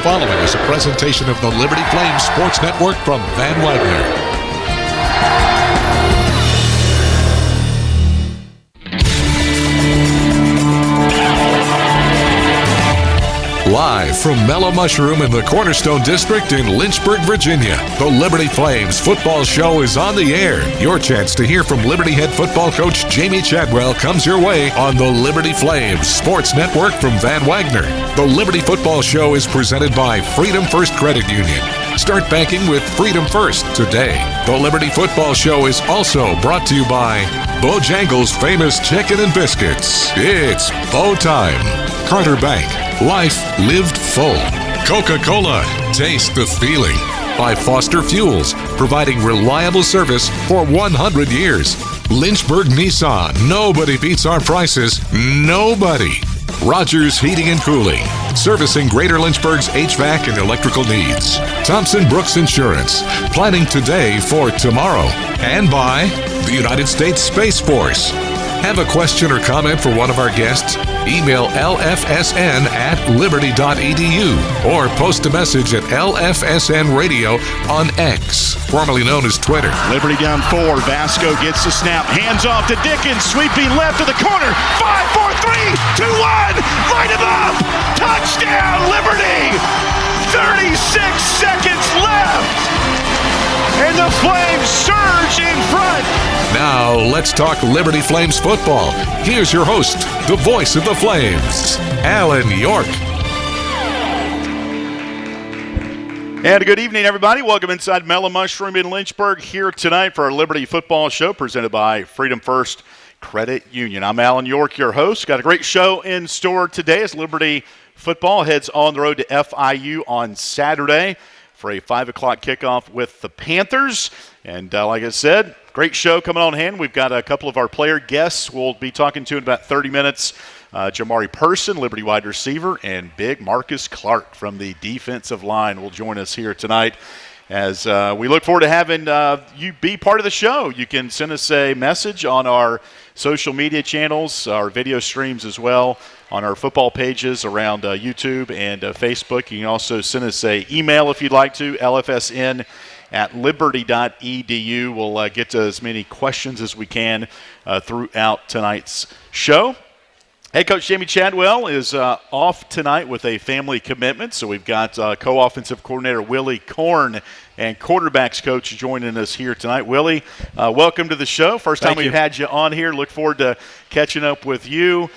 following is a presentation of the Liberty Flames Sports Network from Van Wagner. Live from Mellow Mushroom in the Cornerstone District in Lynchburg, Virginia, the Liberty Flames football show is on the air. Your chance to hear from Liberty head football coach Jamey Chadwell comes your way on the Liberty Flames Sports Network from Van Wagner. The Liberty football show is presented by Freedom First Credit Union. Start banking with Freedom First today. The Liberty football show is also brought to you by Bojangles' famous chicken and biscuits. It's Bo time. Carter Bank. Life lived full. Coca-Cola. Taste the feeling. By Foster Fuels, providing reliable service for 100 years. Lynchburg Nissan. Nobody beats our prices. Nobody. Rogers Heating and Cooling, servicing Greater Lynchburg's HVAC and electrical needs. Thompson Brooks Insurance, planning today for tomorrow. And by the United States Space Force. Have a question or comment for one of our guests? Email lfsn@liberty.edu or post a message at LFSN Radio on X, formerly known as Twitter. Liberty down 4. Vasco gets the snap. Hands off to Dickens. Sweeping left to the corner. 5, 4, 3, 2, 1. Light him up. Touchdown, Liberty. 36 seconds left. And the Flames surge in front. Now, let's talk Liberty Flames football. Here's your host, the voice of the Flames, Alan York. And good evening, everybody. Welcome inside Mellow Mushroom in Lynchburg here tonight for our Liberty football show presented by Freedom First Credit Union. I'm Alan York, your host. Got a great show in store today as Liberty football heads on the road to FIU on Saturday for a 5 o'clock kickoff with the Panthers. And like I said, great show coming on hand. We've got a couple of our player guests we'll be talking to in about 30 minutes. Jamari Person, Liberty wide receiver, and big Markus Clark from the defensive line will join us here tonight as we look forward to having you be part of the show. You can send us a message on our social media channels, our video streams as well, on our football pages around YouTube and Facebook. You can also send us an email if you'd like to, lfsn@liberty.edu. We'll get to as many questions as we can throughout tonight's show. Hey, Coach Jamey Chadwell is off tonight with a family commitment, so we've got co-offensive coordinator Willy Korn and quarterbacks coach joining us here tonight. Willy, welcome to the show. First time we've had you on here. Look forward to catching up with you.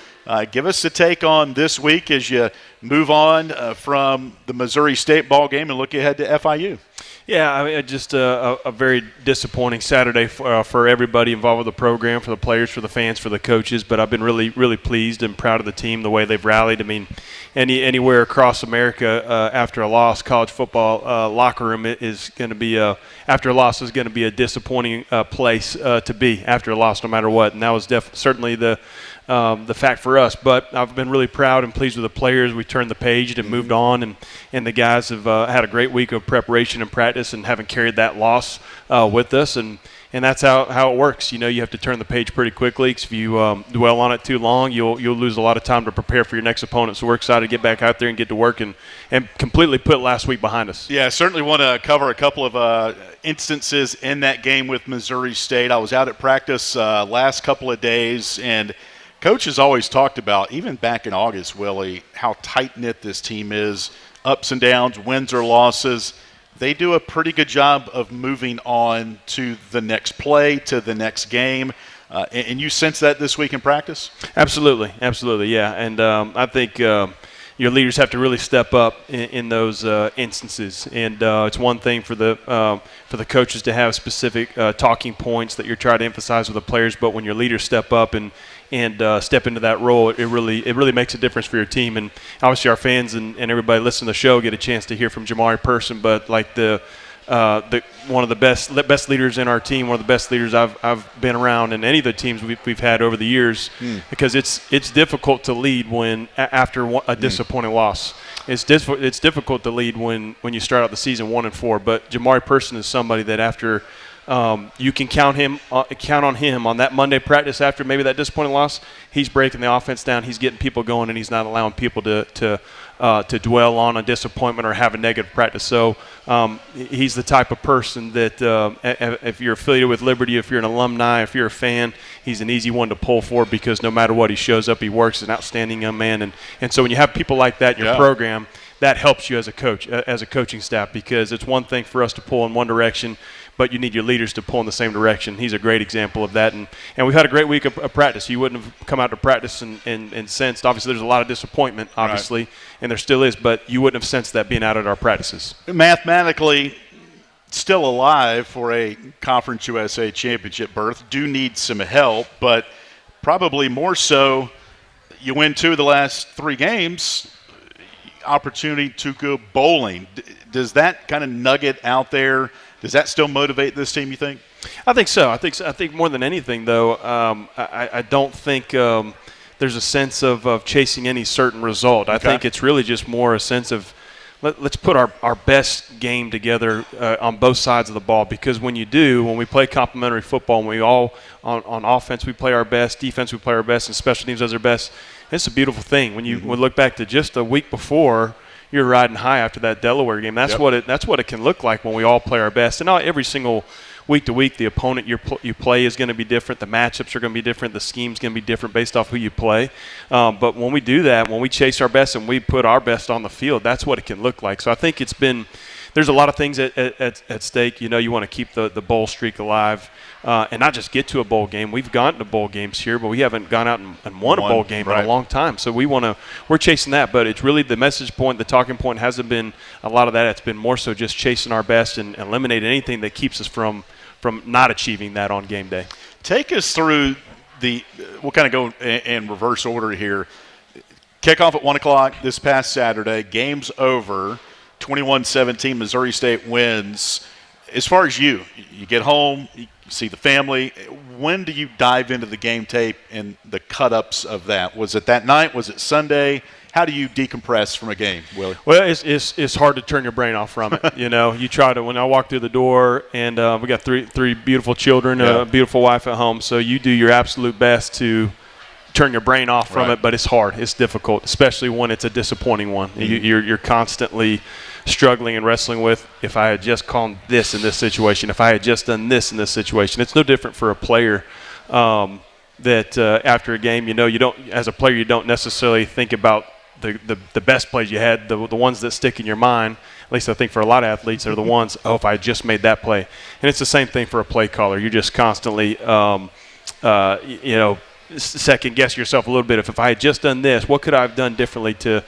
Give us a take on this week as you move on from the Missouri State ball game and look ahead to FIU. Yeah, I mean, just a very disappointing Saturday for everybody involved with the program, for the players, for the fans, for the coaches. But I've been really, really pleased and proud of the team, the way they've rallied. I mean, anywhere across America after a loss, college football locker room is going to be after a loss is going to be a disappointing place to be after a loss, no matter what. And that was certainly the fact for us. But I've been really proud and pleased with the players. We turned the page and moved on, and the guys have had a great week of preparation and practice and haven't carried that loss with us. And that's how it works. You know, you have to turn the page pretty quickly, because if you dwell on it too long, you'll lose a lot of time to prepare for your next opponent. So we're excited to get back out there and get to work and completely put last week behind us. Yeah, I certainly want to cover a couple of instances in that game with Missouri State. I was out at practice last couple of days, and Coach has always talked about, even back in August, Willie, how tight-knit this team is, ups and downs, wins or losses. They do a pretty good job of moving on to the next play, to the next game. And you sense that this week in practice? Absolutely, yeah. And I think your leaders have to really step up in those instances. And it's one thing for the coaches to have specific talking points that you're trying to emphasize with the players, but when your leaders step up and step into that role, it really makes a difference for your team. And obviously our fans and everybody listening to the show get a chance to hear from Jamari Person, but like one of the best leaders in our team, one of the best leaders I've been around in any of the teams we've had over the years, because it's difficult to lead when after a disappointing loss. It's difficult to lead when you start out the season 1-4. But Jamari Person is somebody that after you can count on him on that Monday practice after maybe that disappointing loss. He's breaking the offense down. He's getting people going, and he's not allowing people to dwell on a disappointment or have a negative practice. So he's the type of person that if you're affiliated with Liberty, if you're an alumni, if you're a fan, he's an easy one to pull for because no matter what, he shows up, he works, an outstanding young man. And so when you have people like that in your program, that helps you as a coach, as a coaching staff, because it's one thing for us to pull in one direction, but you need your leaders to pull in the same direction. He's a great example of that. And we've had a great week of practice. You wouldn't have come out to practice and sensed, obviously there's a lot of disappointment, obviously, and there still is, but you wouldn't have sensed that being out at our practices. Mathematically still alive for a Conference USA championship berth. Do need some help, but probably more so you win 2 of the last 3 games, opportunity to go bowling. Does that kind of nugget out there, does that still motivate this team, you think? I think so. I think more than anything, though, I don't think there's a sense of chasing any certain result. I think it's really just more a sense of let's put our best game together on both sides of the ball, because when we play complementary football, and we all on offense we play our best, defense we play our best, and special teams does their best, it's a beautiful thing. When you look back to just a week before, you're riding high after that Delaware game. That's what it can look like when we all play our best. And not every single week to week, the opponent you play is going to be different. The matchups are going to be different. The scheme's going to be different based off who you play. But when we do that, when we chase our best and we put our best on the field, that's what it can look like. So I think there's a lot of things at stake. You want to keep the bowl streak alive and not just get to a bowl game. We've gotten to bowl games here, but we haven't gone out and won a bowl game in a long time. So we're chasing that, but it's really the message point, the talking point hasn't been a lot of that. It's been more so just chasing our best and eliminating anything that keeps us from not achieving that on game day. Take us through we'll kind of go in reverse order here. Kickoff at 1 o'clock this past Saturday. Game's over. 21-17, Missouri State wins. As far as you get home, you see the family. When do you dive into the game tape and the cut-ups of that? Was it that night? Was it Sunday? How do you decompress from a game, Willie? Well, it's hard to turn your brain off from it. You try to. When I walk through the door, and we got three beautiful children, a beautiful wife at home, so you do your absolute best to turn your brain off from it, but it's hard. It's difficult, especially when it's a disappointing one. You're constantly struggling and wrestling with, if I had just called this in this situation, if I had just done this in this situation. It's no different for a player that after a game, you don't, as a player, you don't necessarily think about the best plays you had, the ones that stick in your mind. At least I think for a lot of athletes, are the ones, if I just made that play. And it's the same thing for a play caller. You're just constantly, second guess yourself a little bit. If I had just done this, what could I have done differently to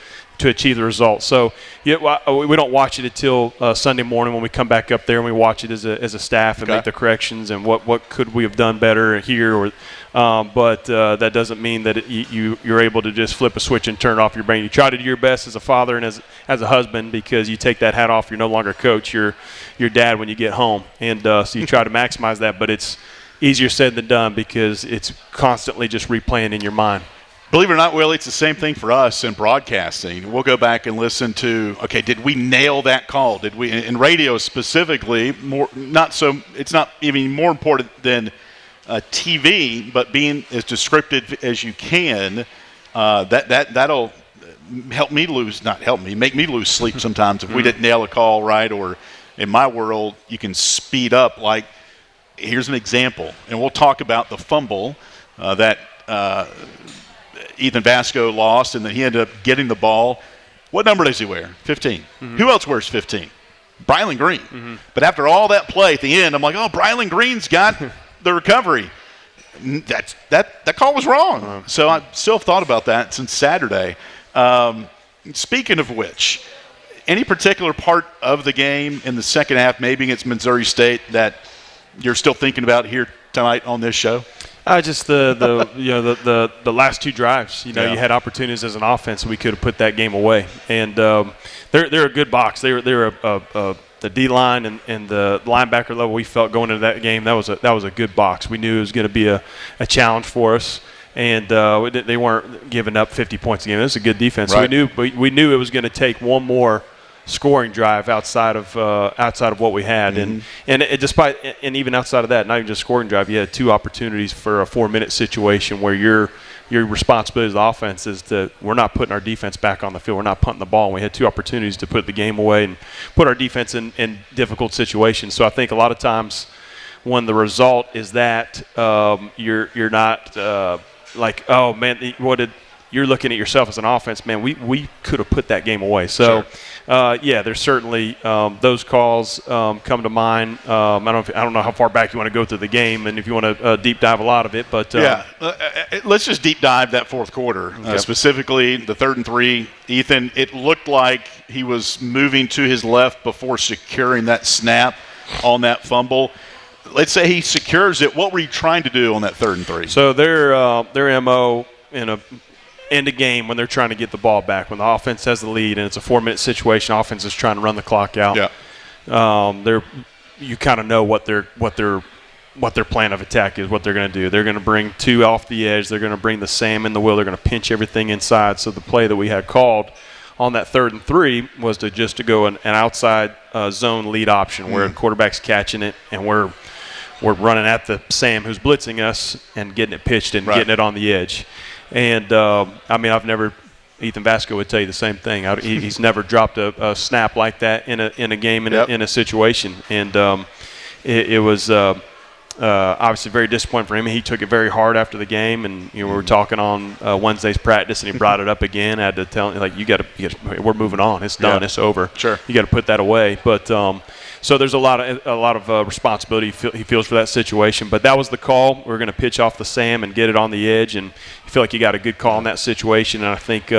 achieve the result? So we don't watch it until Sunday morning when we come back up there and we watch it as a staff and make the corrections and what could we have done better here. But that doesn't mean that you're able to just flip a switch and turn off your brain. You try to do your best as a father and as a husband, because you take that hat off. You're no longer a coach. You're your dad when you get home. And so you try to maximize that, but it's easier said than done because it's constantly just replaying in your mind. Believe it or not, Willie, it's the same thing for us in broadcasting. We'll go back and listen to, did we nail that call? Did we, in radio specifically, it's not even more important than TV, but being as descriptive as you can, that'll make me lose sleep sometimes if we didn't nail a call right, or in my world, you can speed up. Like, here's an example, and we'll talk about the fumble that Ethan Vasco lost, and then he ended up getting the ball. What number does he wear? 15. Mm-hmm. Who else wears 15? Brylan Green. Mm-hmm. But after all that play at the end, I'm like, Brylan Green's got the recovery. That call was wrong. Uh-huh. So I've still thought about that since Saturday. Speaking of which, any particular part of the game in the second half, maybe against Missouri State, that you're still thinking about here tonight on this show? Just the last 2 drives. You had opportunities as an offense. We could have put that game away. And they're a good box. They're the D line and the linebacker level. We felt going into that game that was a good box. We knew it was going to be a challenge for us. And they weren't giving up 50 points a game. It was a good defense. Right. So we knew it was going to take one more scoring drive outside of what we had, and even outside of that, not even just scoring drive, you had 2 opportunities for a 4-minute situation where your responsibility as the offense is that we're not putting our defense back on the field, we're not punting the ball, and we had 2 opportunities to put the game away and put our defense in difficult situations. So I think a lot of times when the result is that you're not like, oh man, you're looking at yourself as an offense, man, we could have put that game away. So, there's certainly those calls come to mind. I don't know how far back you want to go through the game and if you want to deep dive a lot of it. But let's just deep dive that fourth quarter, specifically the 3rd and 3. Ethan, it looked like he was moving to his left before securing that snap on that fumble. Let's say he secures it. What were you trying to do on that 3rd and 3? So their MO in a end of game when they're trying to get the ball back, when the offense has the lead and it's a 4-minute situation, offense is trying to run the clock out. You kind of know what their plan of attack is, what they're going to do. They're going to bring 2 off the edge. They're going to bring the Sam in the wheel. They're going to pinch everything inside. So the play that we had called on that 3rd and 3 was to go an outside zone lead option where the quarterback's catching it and we're running at the Sam who's blitzing us and getting it pitched and getting it on the edge. And, Ethan Vasco would tell you the same thing. He's never dropped a snap like that in a game, in a situation. And it was obviously very disappointing for him. He took it very hard after the game. And, we were talking on Wednesday's practice, and he brought it up again. I had to tell him, like, we're moving on. It's done. It's over. Sure. You got to put that away. But so there's a lot of responsibility he feels for that situation. But that was the call. We're going to pitch off the Sam and get it on the edge, and you feel like you got a good call in that situation. And I think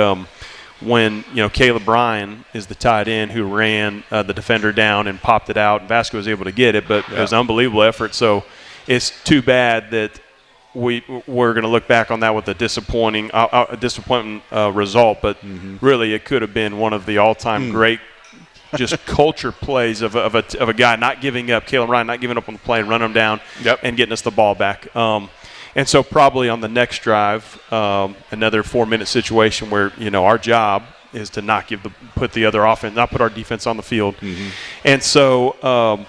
when Caleb Bryan is the tight end who ran the defender down and popped it out, and Vasco was able to get it, but it was an unbelievable effort. So it's too bad that we're going to look back on that with a disappointing result. But really, it could have been one of the all-time great just culture plays of a guy not giving up, Caleb Ryan not giving up on the play and running him down and getting us the ball back. And so probably on the next drive, another 4-minute situation where, our job is to not put our defense on the field. And so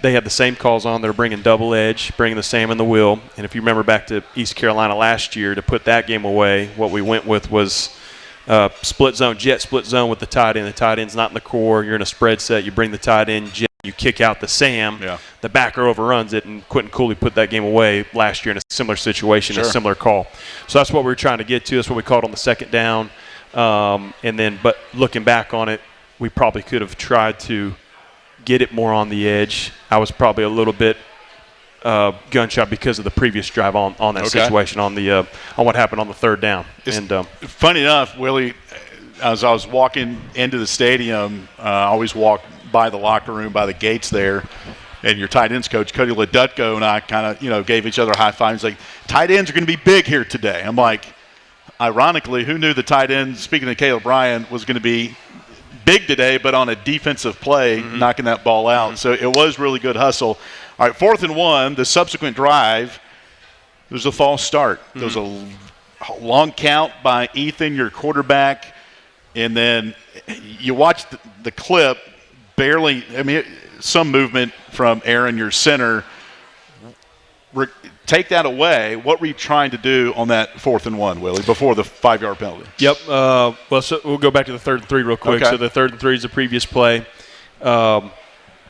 they had the same calls on. They're bringing double edge, bringing the Sam in the wheel. And if you remember back to East Carolina last year, to put that game away, what we went with was split zone with the tight end. The tight end's not in the core. You're in a spread set. You bring the tight end, jet, you kick out the Sam. The backer overruns it, and Quentin Cooley put that game away last year in a similar situation, a similar call. So that's what we were trying to get to. That's what we called on the 2nd down. But looking back on it, we probably could have tried to get it more on the edge. I was probably a little bit gunshot because of the previous drive on that situation on what happened on the 3rd down. Funny enough, Willie, as I was walking into the stadium, I always walk by the locker room, by the gates there, and your tight ends coach, Cody Ledutko, and I kind of, gave each other high fives. Like, tight ends are going to be big here today. I'm like, ironically, who knew the tight end, speaking of Caleb Bryan, was going to be big today, but on a defensive play, knocking that ball out. So it was really good hustle. All right, 4th and 1, the subsequent drive, there's a false start. There's a long count by Ethan, your quarterback, and then you watch the clip, barely, some movement from Aaron, your center. Take that away. What were you trying to do on that 4th and 1, Willie, before the 5-yard penalty? Yep. So we'll go back to the 3rd and 3 real quick. Okay. So the 3rd and 3 is the previous play.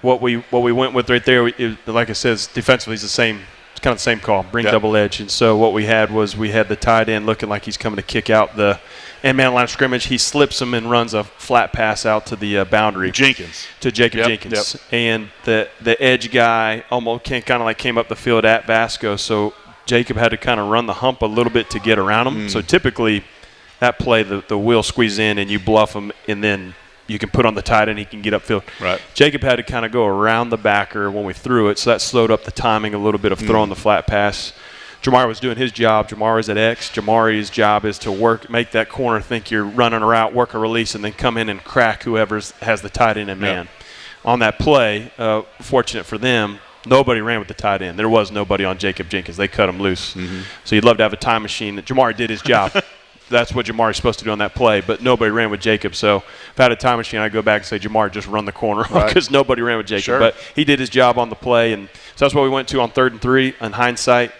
What we went with right there, like I said, defensively is the same. It's kind of the same call. Bring double edge. And so what we had the tight end looking like he's coming to kick out the end-man line of scrimmage. He slips him and runs a flat pass out to the boundary. To Jacob Jenkins. Yep. And the edge guy almost came up the field at Vasco. So Jacob had to kind of run the hump a little bit to get around him. So typically that play, the wheel squeeze in and you bluff him, and then you can put on the tight end, he can get upfield. Right. Jacob had to kind of go around the backer when we threw it, so that slowed up the timing a little bit of throwing the flat pass. Jamari was doing his job. Jamari's at X. Jamari's job is to make that corner think you're running a route, work a release, and then come in and crack whoever has the tight end and man. On that play, fortunate for them, nobody ran with the tight end. There was nobody on Jacob Jenkins. They cut him loose. So you'd love to have a time machine. Jamari did his job. that's what Jamari's supposed to do on that play, but nobody ran with Jacob. So if I had a time machine, I'd go back and say, Jamari, just run the corner because nobody ran with Jacob. Sure. But he did his job on the play, and so that's what we went to on 3rd and 3. In hindsight,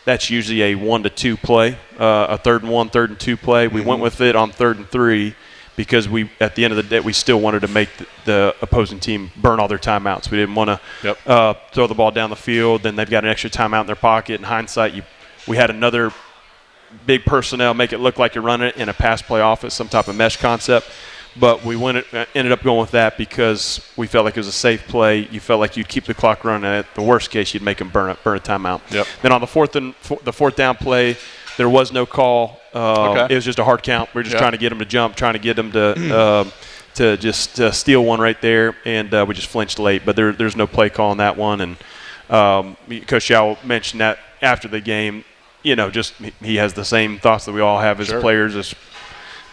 that's usually a 1-2 play, a 3rd and 1, 3rd and 2 play. We went with it on 3rd and 3 because we, at the end of the day, we still wanted to make the opposing team burn all their timeouts. We didn't want to throw the ball down the field. Then they've got an extra timeout in their pocket. In hindsight, we had another big personnel make it look like you're running it in a pass play offense, some type of mesh concept. But we ended up going with that because we felt like it was a safe play. You felt like you'd keep the clock running. At the worst case, you'd make them burn a timeout. Yep. Then on the fourth down play, there was no call. It was just a hard count. We were just trying to get them to jump, trying to get them to just steal one right there, and we just flinched late. But there's no play call on that one. And Coach Chadwell mentioned that after the game. Just he has the same thoughts that we all have as players,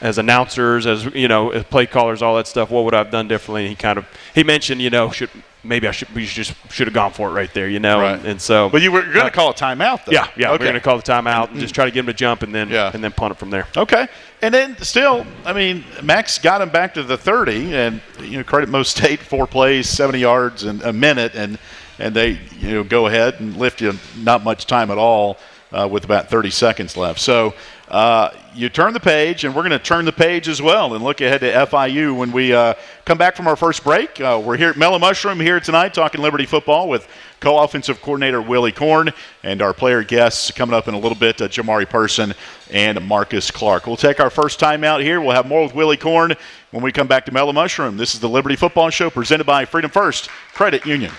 as announcers, as as play callers, all that stuff. What would I have done differently? And he mentioned, we should have gone for it right there, Right. And so. But you were going to call a timeout, though. Yeah, okay. We're going to call the timeout and just try to get him to jump and then punt it from there. Okay, and then still, Max got him back to the 30, and credit Mo State, 4 plays, 70 yards in a minute, and they go ahead and lift you not much time at all. With about 30 seconds left. So you turn the page, and we're going to turn the page as well and look ahead to FIU when we come back from our first break. We're here at Mellow Mushroom here tonight talking Liberty football with co-offensive coordinator Willy Korn and our player guests coming up in a little bit, Jamari Person and Markus Clark. We'll take our first time out here. We'll have more with Willy Korn when we come back to Mellow Mushroom. This is the Liberty Football Show presented by Freedom First Credit Union.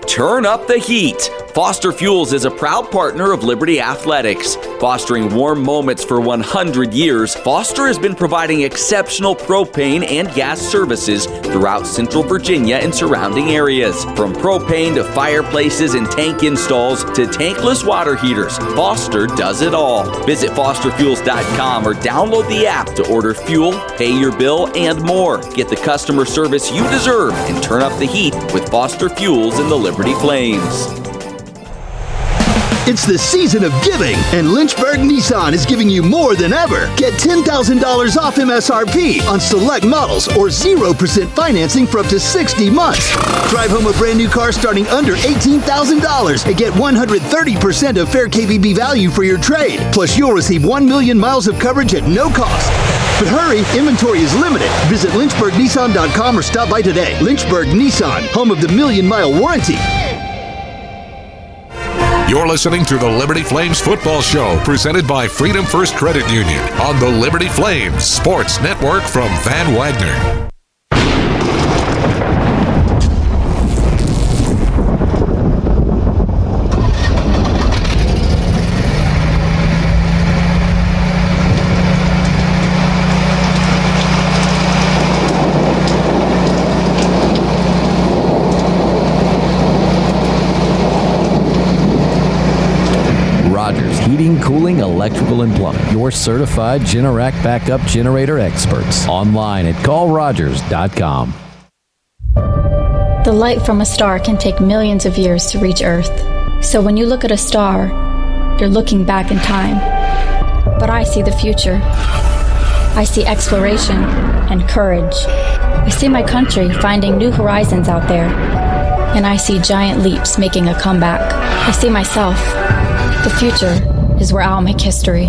Turn up the heat. Foster Fuels is a proud partner of Liberty Athletics. Fostering warm moments for 100 years, Foster has been providing exceptional propane and gas services throughout Central Virginia and surrounding areas. From propane to fireplaces and tank installs to tankless water heaters, Foster does it all. Visit fosterfuels.com or download the app to order fuel, pay your bill, and more. Get the customer service you deserve and turn up the heat with Foster Fuels and the Liberty Flames. It's the season of giving, and Lynchburg Nissan is giving you more than ever. Get $10,000 off MSRP on select models or 0% financing for up to 60 months. Drive home a brand new car starting under $18,000 and get 130% of fair KBB value for your trade. Plus, you'll receive 1 million miles of coverage at no cost. But hurry, inventory is limited. Visit lynchburgnissan.com or stop by today. Lynchburg Nissan, home of the 1,000,000-mile warranty. You're listening to the Liberty Flames Football Show, presented by Freedom First Credit Union on the Liberty Flames Sports Network from Van Wagner. Heating, cooling, electrical, and plumbing. Your certified Generac backup generator experts. Online at callrogers.com. The light from a star can take millions of years to reach Earth. So when you look at a star, you're looking back in time. But I see the future. I see exploration and courage. I see my country finding new horizons out there. And I see giant leaps making a comeback. I see myself. The future is where I'll make history.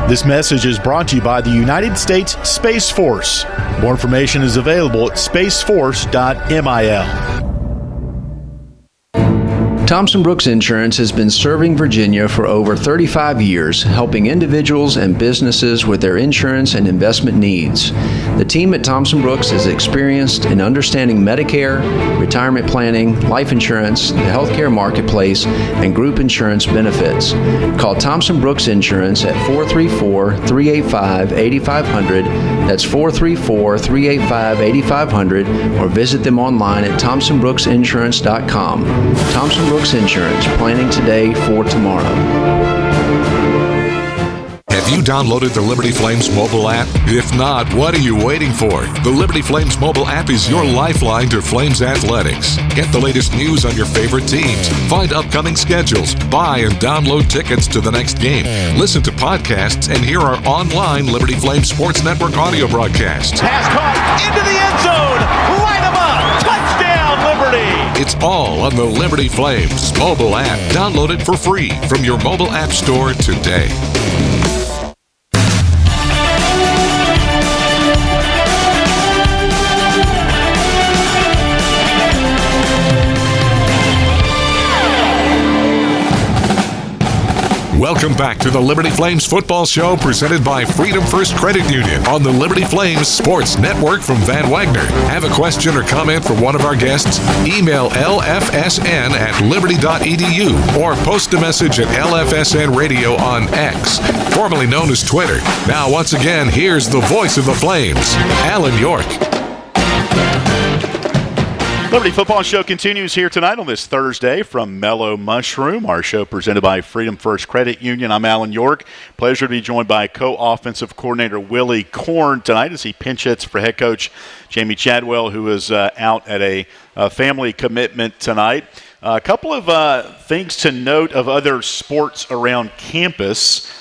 This message is brought to you by the United States Space Force. More information is available at spaceforce.mil. Thompson Brooks Insurance has been serving Virginia for over 35 years, helping individuals and businesses with their insurance and investment needs. The team at Thompson Brooks is experienced in understanding Medicare, retirement planning, life insurance, the healthcare marketplace, and group insurance benefits. Call Thompson Brooks Insurance at 434-385-8500. That's 434-385-8500, or visit them online at thompsonbrooksinsurance.com. Thompson Brooks Insurance, planning today for tomorrow. At Have you downloaded the Liberty Flames mobile app? If not, what are you waiting for? The Liberty Flames mobile app is your lifeline to Flames athletics. Get the latest news on your favorite teams, find upcoming schedules, buy and download tickets to the next game, listen to podcasts, and hear our online Liberty Flames Sports Network audio broadcasts. Pass caught into the end zone. Light 'em up. Touchdown, Liberty. It's all on the Liberty Flames mobile app. Download it for free from your mobile app store today. Welcome back to the Liberty Flames Football Show presented by Freedom First Credit Union on the Liberty Flames Sports Network from Van Wagner. Have a question or comment for one of our guests? Email lfsn@liberty.edu or post a message at LFSN Radio on X, formerly known as Twitter. Now, once again, here's the voice of the Flames, Alan York. Liberty Football Show continues here tonight on this Thursday from Mellow Mushroom, our show presented by Freedom First Credit Union. I'm Alan York. Pleasure to be joined by co-offensive coordinator Willy Korn tonight as he pinch hits for head coach Jamey Chadwell, who is out at a family commitment tonight. A couple of things to note of other sports around campus.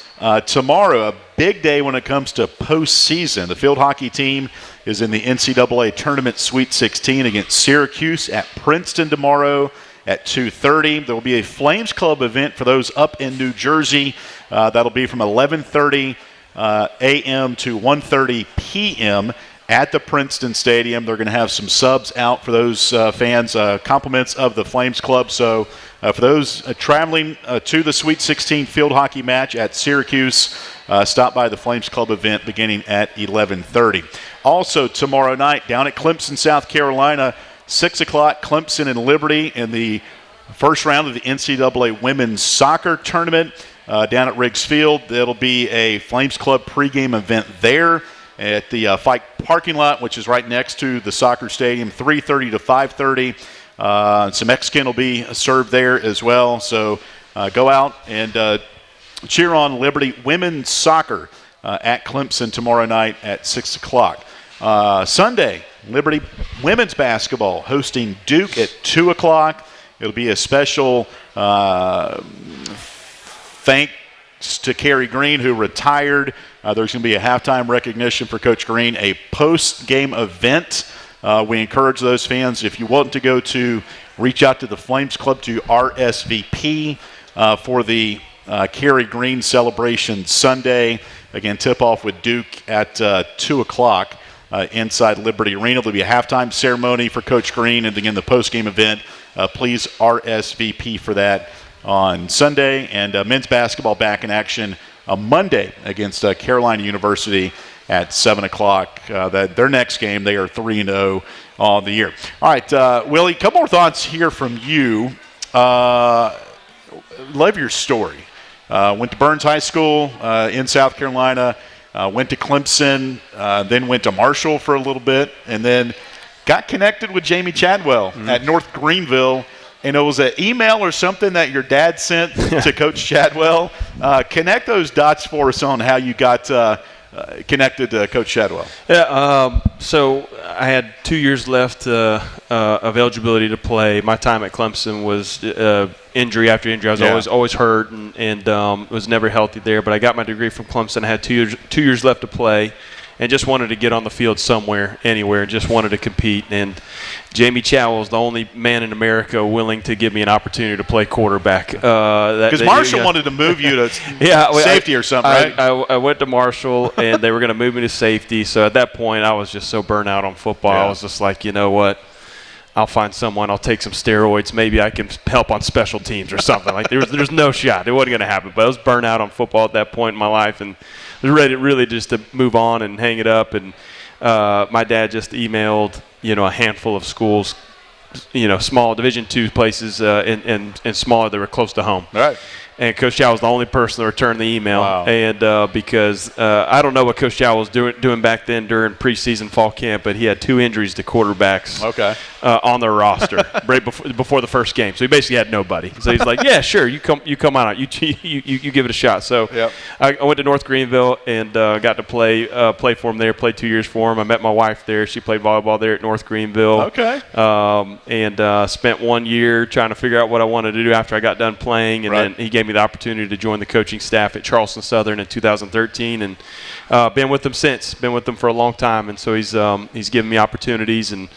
Tomorrow, a big day when it comes to postseason. The field hockey team is in the NCAA Tournament Sweet 16 against Syracuse at Princeton tomorrow at 2:30. There will be a Flames Club event for those up in New Jersey. That'll be from 11:30 a.m. to 1:30 p.m. at the Princeton Stadium. They're going to have some subs out for those fans, compliments of the Flames Club. So for those traveling to the Sweet 16 field hockey match at Syracuse, stop by the Flames Club event beginning at 11:30. Also tomorrow night down at Clemson, South Carolina, 6 o'clock, Clemson and Liberty in the first round of the NCAA Women's Soccer Tournament down at Riggs Field. There'll be a Flames Club pregame event there at the Fike parking lot, which is right next to the soccer stadium, 3:30 to 5:30. Some Mexican will be served there as well. So go out and cheer on Liberty Women's Soccer at Clemson tomorrow night at 6 o'clock. Sunday, Liberty Women's Basketball hosting Duke at 2 o'clock. It'll be a special thanks to Kerry Green, who retired. There's going to be a halftime recognition for Coach Green, a post-game event. We encourage those fans, if you want to go to, reach out to the Flames Club to RSVP for the Kerry Green celebration Sunday. Again, tip-off with Duke at 2 o'clock inside Liberty Arena. There'll be a halftime ceremony for Coach Green, and again, the post-game event. Please RSVP for that on Sunday. And men's basketball back in action Monday against Carolina University at 7 o'clock. Their next game, they are 3-0 on the year. All right, Willy, a couple more thoughts here from you. Love your story. Went to Burns High School in South Carolina, went to Clemson, then went to Marshall for a little bit, and then got connected with Jamey Chadwell at North Greenville. And it was an email or something that your dad sent to Coach Chadwell. Connect those dots for us on how you got connected to Coach Chadwell. Yeah, so I had 2 years left of eligibility to play. My time at Clemson was injury after injury. I was always hurt and was never healthy there. But I got my degree from Clemson. I had 2 years left to play and just wanted to get on the field somewhere, anywhere, just wanted to compete. And Jamey Chadwell is the only man in America willing to give me an opportunity to play quarterback. Because Marshall wanted to move you to safety or something, right? I went to Marshall, and they were going to move me to safety. So at that point, I was just so burnt out on football. I was just like, you know what? I'll find someone. I'll take some steroids. Maybe I can help on special teams or something. Like there's no shot. It wasn't going to happen. But I was burnt out on football at that point in my life, and was ready really just to move on and hang it up. And my dad just emailed, a handful of schools, small Division II places and smaller that were close to home. Right. And Coach Chow was the only person to return the email. Wow. And because I don't know what Coach Chow was doing back then during preseason fall camp, but he had 2 injuries to quarterbacks on their roster right before the first game. So he basically had nobody. So he's like, yeah, sure, you come on out. You give it a shot. So I went to North Greenville and got to play for him there, played 2 years for him. I met my wife there. She played volleyball there at North Greenville. And spent 1 year trying to figure out what I wanted to do after I got done playing. And then he gave me the opportunity to join the coaching staff at Charleston Southern in 2013, and been with them since. Been with them for a long time, and so he's given me opportunities, and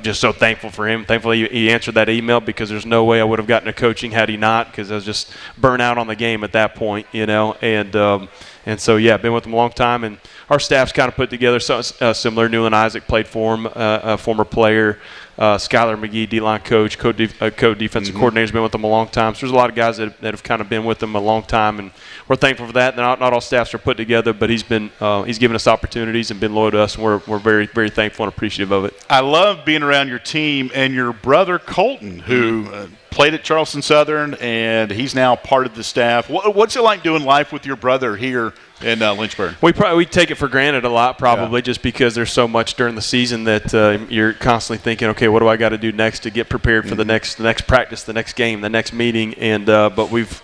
just so thankful for him. Thankfully, he answered that email, because there's no way I would have gotten to coaching had he not, because I was just burnt out on the game at that point, and so been with him a long time, and our staff's kind of put together similar. Newland Isaac played for him, a former player. Skylar McGee, D-line coach, co-defensive coordinator's been with them a long time. So there's a lot of guys that have kind of been with them a long time, and we're thankful for that. Not all staffs are put together, but he's given us opportunities and been loyal to us, and we're very, very thankful and appreciative of it. I love being around your team and your brother Colton, who played at Charleston Southern, and he's now part of the staff. What's it like doing life with your brother here in Lynchburg? We take it for granted a lot, probably, just because there's so much during the season that you're constantly thinking, okay, what do I got to do next to get prepared for the next practice, the next game, the next meeting, and but we've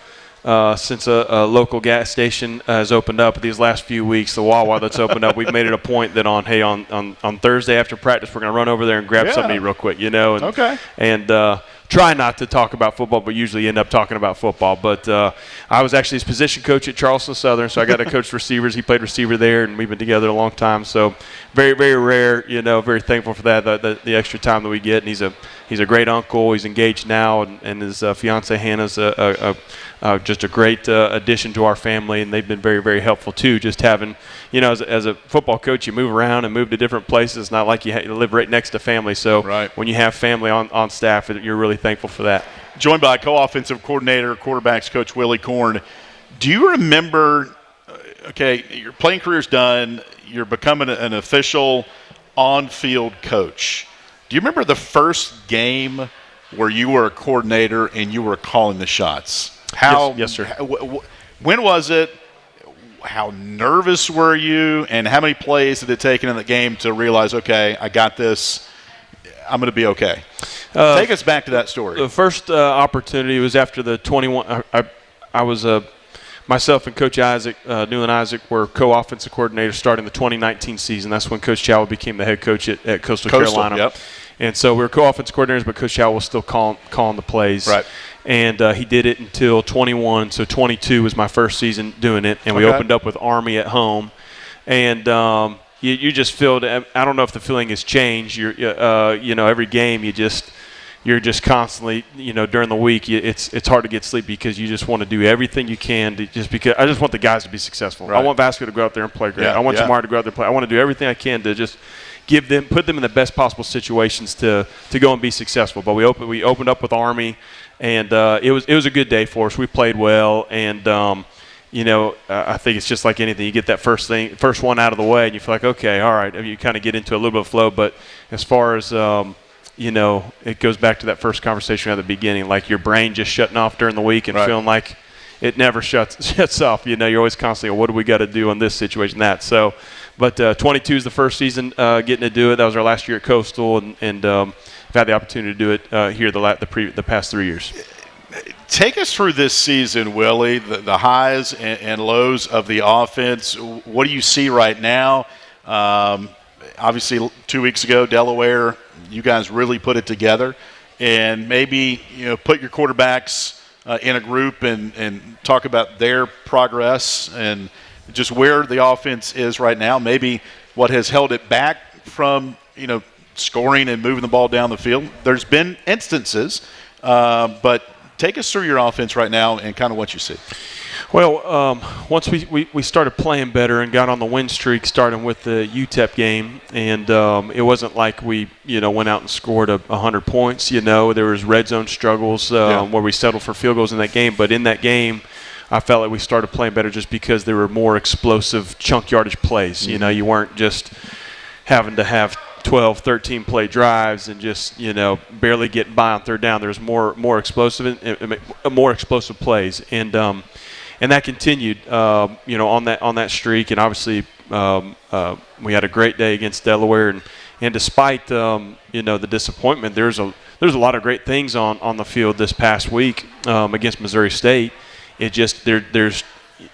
since a local gas station has opened up these last few weeks, the Wawa that's opened up, we've made it a point that on Thursday after practice we're going to run over there and grab something to eat real quick, and try not to talk about football, but usually end up talking about football. But I was actually his position coach at Charleston Southern, so I got to coach receivers. He played receiver there, and we've been together a long time. So very, very rare, very thankful for that, the extra time that we get. And he's a great uncle. He's engaged now, and his fiancée Hannah's just a great addition to our family, and they've been very, very helpful too. Just having, as a football coach, you move around and move to different places. It's not like you live right next to family. So when you have family on staff, you're really thankful for that. Joined by co-offensive coordinator, quarterbacks coach Willy Korn. Do you remember, your playing career's done, you're becoming an official on-field coach. Do you remember the first game where you were a coordinator and you were calling the shots? Yes, sir. When was it? How nervous were you? And how many plays did it take in the game to realize, okay, I got this, I'm going to be okay? Take us back to that story. The first opportunity was after the 21. I was myself and Coach Isaac, Newland Isaac, were co-offensive coordinators starting the 2019 season. That's when Coach Chadwell became the head coach at Coastal Carolina. Yep. And so we were co-offensive coordinators, but Coach Chadwell was still calling the plays. Right. And he did it until 21. So 22 was my first season doing it, and we opened up with Army at home. And you just feel. I don't know if the feeling has changed. Every game you're just constantly, during the week, it's hard to get sleep because you just want to do everything you can because I just want the guys to be successful. Right. I want Vasco to go out there and play great. I want Jamari to go out there and play. I want to do everything I can to just put them in the best possible situations to go and be successful. But we opened up with Army, and it was a good day for us. We played well, and I think it's just like anything. You get that first one out of the way, and you feel like, okay, all right. You kind of get into a little bit of flow. But as far as it goes back to that first conversation at the beginning, like your brain just shutting off during the week and feeling like it never shuts off. You're always constantly, what do we got to do on this situation, that. So, but 22 is the first season getting to do it. That was our last year at Coastal, and I've had the opportunity to do it here the past 3 years. Take us through this season, Willie, the highs and lows of the offense. What do you see right now? Obviously, 2 weeks ago, Delaware, you guys really put it together, and maybe put your quarterbacks in a group and talk about their progress and just where the offense is right now. Maybe what has held it back from scoring and moving the ball down the field. There's been instances, but take us through your offense right now and kind of what you see. Well, once we started playing better and got on the win streak, starting with the UTEP game, and it wasn't like we went out and scored 100 points. There was red zone struggles where we settled for field goals in that game. But in that game, I felt like we started playing better just because there were more explosive chunk yardage plays. You weren't just having to have 12, 13 play drives and just, barely getting by on third down. There's more explosive plays. And that continued, on that streak. And obviously we had a great day against Delaware. And despite, the disappointment, there's a lot of great things on the field this past week against Missouri State. It just there's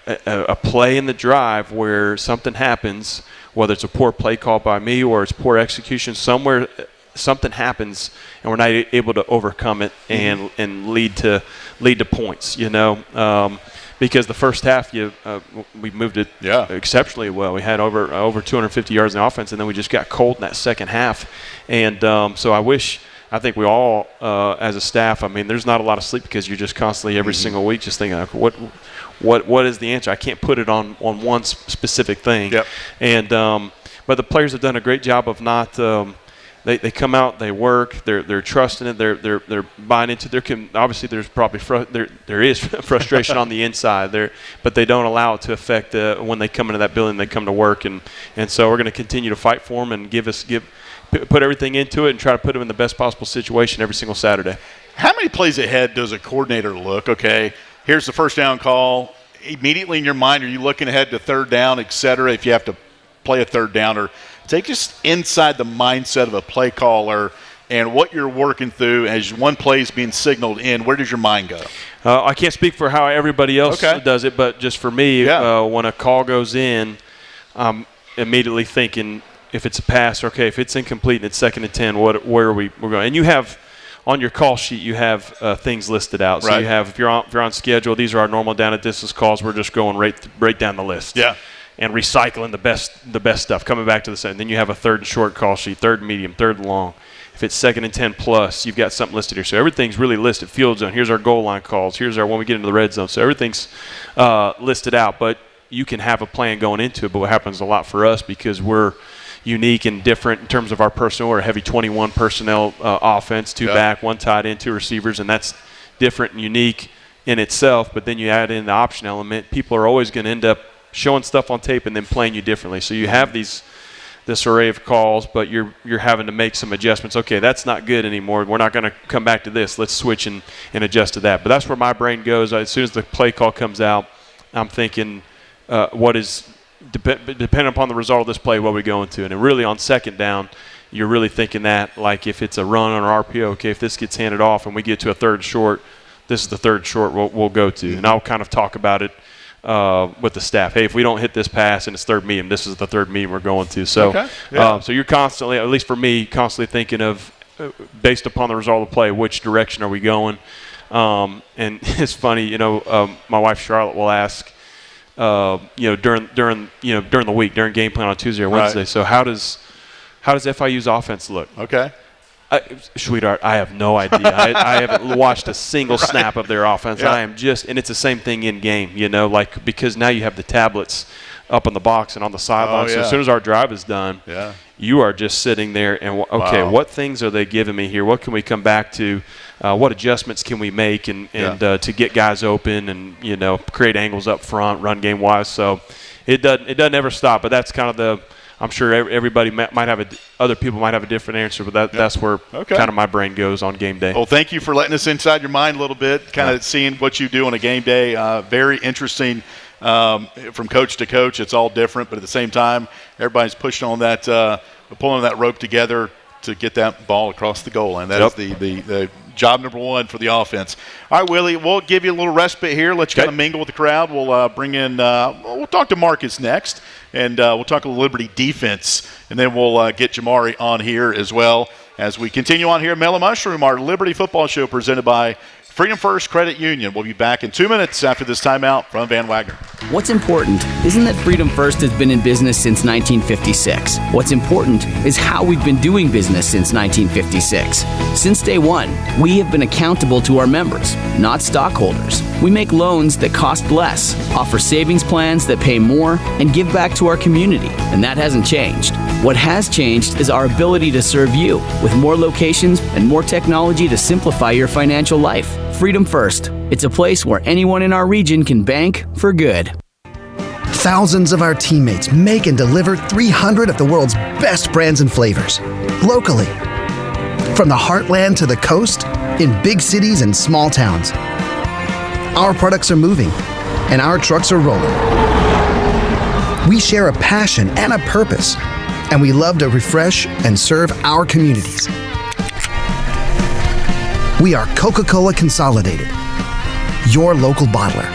a play in the drive where something happens, whether it's a poor play call by me or it's poor execution, somewhere something happens and we're not able to overcome it and lead to points, because the first half we moved it exceptionally well. We had over 250 yards in offense, and then we just got cold in that second half. And so I think we all, as a staff, there's not a lot of sleep because you're just constantly every single week just thinking, what is the answer? I can't put it on one specific thing. Yep. And but the players have done a great job of not. They come out, they work, they're trusting it, they're buying into it. Obviously there's probably there is frustration on the inside there, but they don't allow it to affect when they come into that building. They come to work, and so we're going to continue to fight for them and put everything into it and try to put them in the best possible situation every single Saturday. How many plays ahead does a coordinator look? Okay, here's the first down call. Immediately in your mind, are you looking ahead to third down, et cetera, if you have to play a third down? Or take us inside the mindset of a play caller and what you're working through as one play is being signaled in. Where does your mind go? I can't speak for how everybody else does it, but just for me, when a call goes in, I'm immediately thinking, if it's a pass, okay, if it's incomplete and it's 2nd and 10, where are we're going? And you have on your call sheet, you have things listed out. So you have, if you're on schedule, these are our normal down and distance calls. We're just going right down the list. Yeah. And recycling the best stuff, coming back to the same. Then you have a 3rd and short call sheet, 3rd and medium, 3rd and long. If it's 2nd and 10 plus, you've got something listed here. So everything's really listed. Field zone, here's our goal line calls. Here's when we get into the red zone. So everything's listed out. But you can have a plan going into it. But what happens a lot for us, because we're unique and different in terms of our personnel. We're a heavy 21 personnel offense, 2 back, 1 tight end, 2 receivers, and that's different and unique in itself. But then you add in the option element. People are always going to end up showing stuff on tape and then playing you differently. So you have this array of calls, but you're having to make some adjustments. Okay, that's not good anymore. We're not going to come back to this. Let's switch and adjust to that. But that's where my brain goes. As soon as the play call comes out, I'm thinking, what is depending upon the result of this play, what are we going to? And really on 2nd down, you're really thinking that, like if it's a run on an RPO, okay, if this gets handed off and we get to a 3rd short, this is the 3rd short we'll go to. And I'll kind of talk about it with the staff. Hey, if we don't hit this pass and it's 3rd medium, this is the 3rd medium we're going to. So, so you're constantly, at least for me, constantly thinking of, based upon the result of the play, which direction are we going? And it's funny, my wife Charlotte will ask, during the week, during game plan on Tuesday or Wednesday. Right. So how does FIU's offense look? Okay. Sweetheart, I have no idea. I haven't watched a single snap of their offense. Yeah. I am and it's the same thing in game, because now you have the tablets up in the box and on the sideline. So as soon as our drive is done, you are just sitting there and, what things are they giving me here? What can we come back to? What adjustments can we make and to get guys open and, create angles up front, run game wise. So it doesn't ever stop, but that's kind of I'm sure everybody might have other people might have a different answer, but that's where kind of my brain goes on game day. Well, thank you for letting us inside your mind a little bit, kind of seeing what you do on a game day. Very interesting from coach to coach. It's all different, but at the same time, everybody's pushing on that, pulling that rope together to get that ball across the goal line. That is the job number 1 for the offense. All right, Willie, we'll give you a little respite here. Let you kind of mingle with the crowd. We'll bring in we'll talk to Markus next, and we'll talk a little Liberty defense, and then we'll get Jamari on here as well as we continue on here at Mellow Mushroom, our Liberty football show presented by Freedom First Credit Union. We'll be back in 2 minutes after this timeout from Van Wagner. What's important isn't that Freedom First has been in business since 1956. What's important is how we've been doing business since 1956. Since day one, we have been accountable to our members, not stockholders. We make loans that cost less, offer savings plans that pay more, and give back to our community. And that hasn't changed. What has changed is our ability to serve you with more locations and more technology to simplify your financial life. Freedom First. It's a place where anyone in our region can bank for good. Thousands of our teammates make and deliver 300 of the world's best brands and flavors. locally. From the heartland to the coast, in big cities and small towns. Our products are moving, and our trucks are rolling. We share a passion and a purpose, and we love to refresh and serve our communities. We are Coca-Cola Consolidated, your local bottler.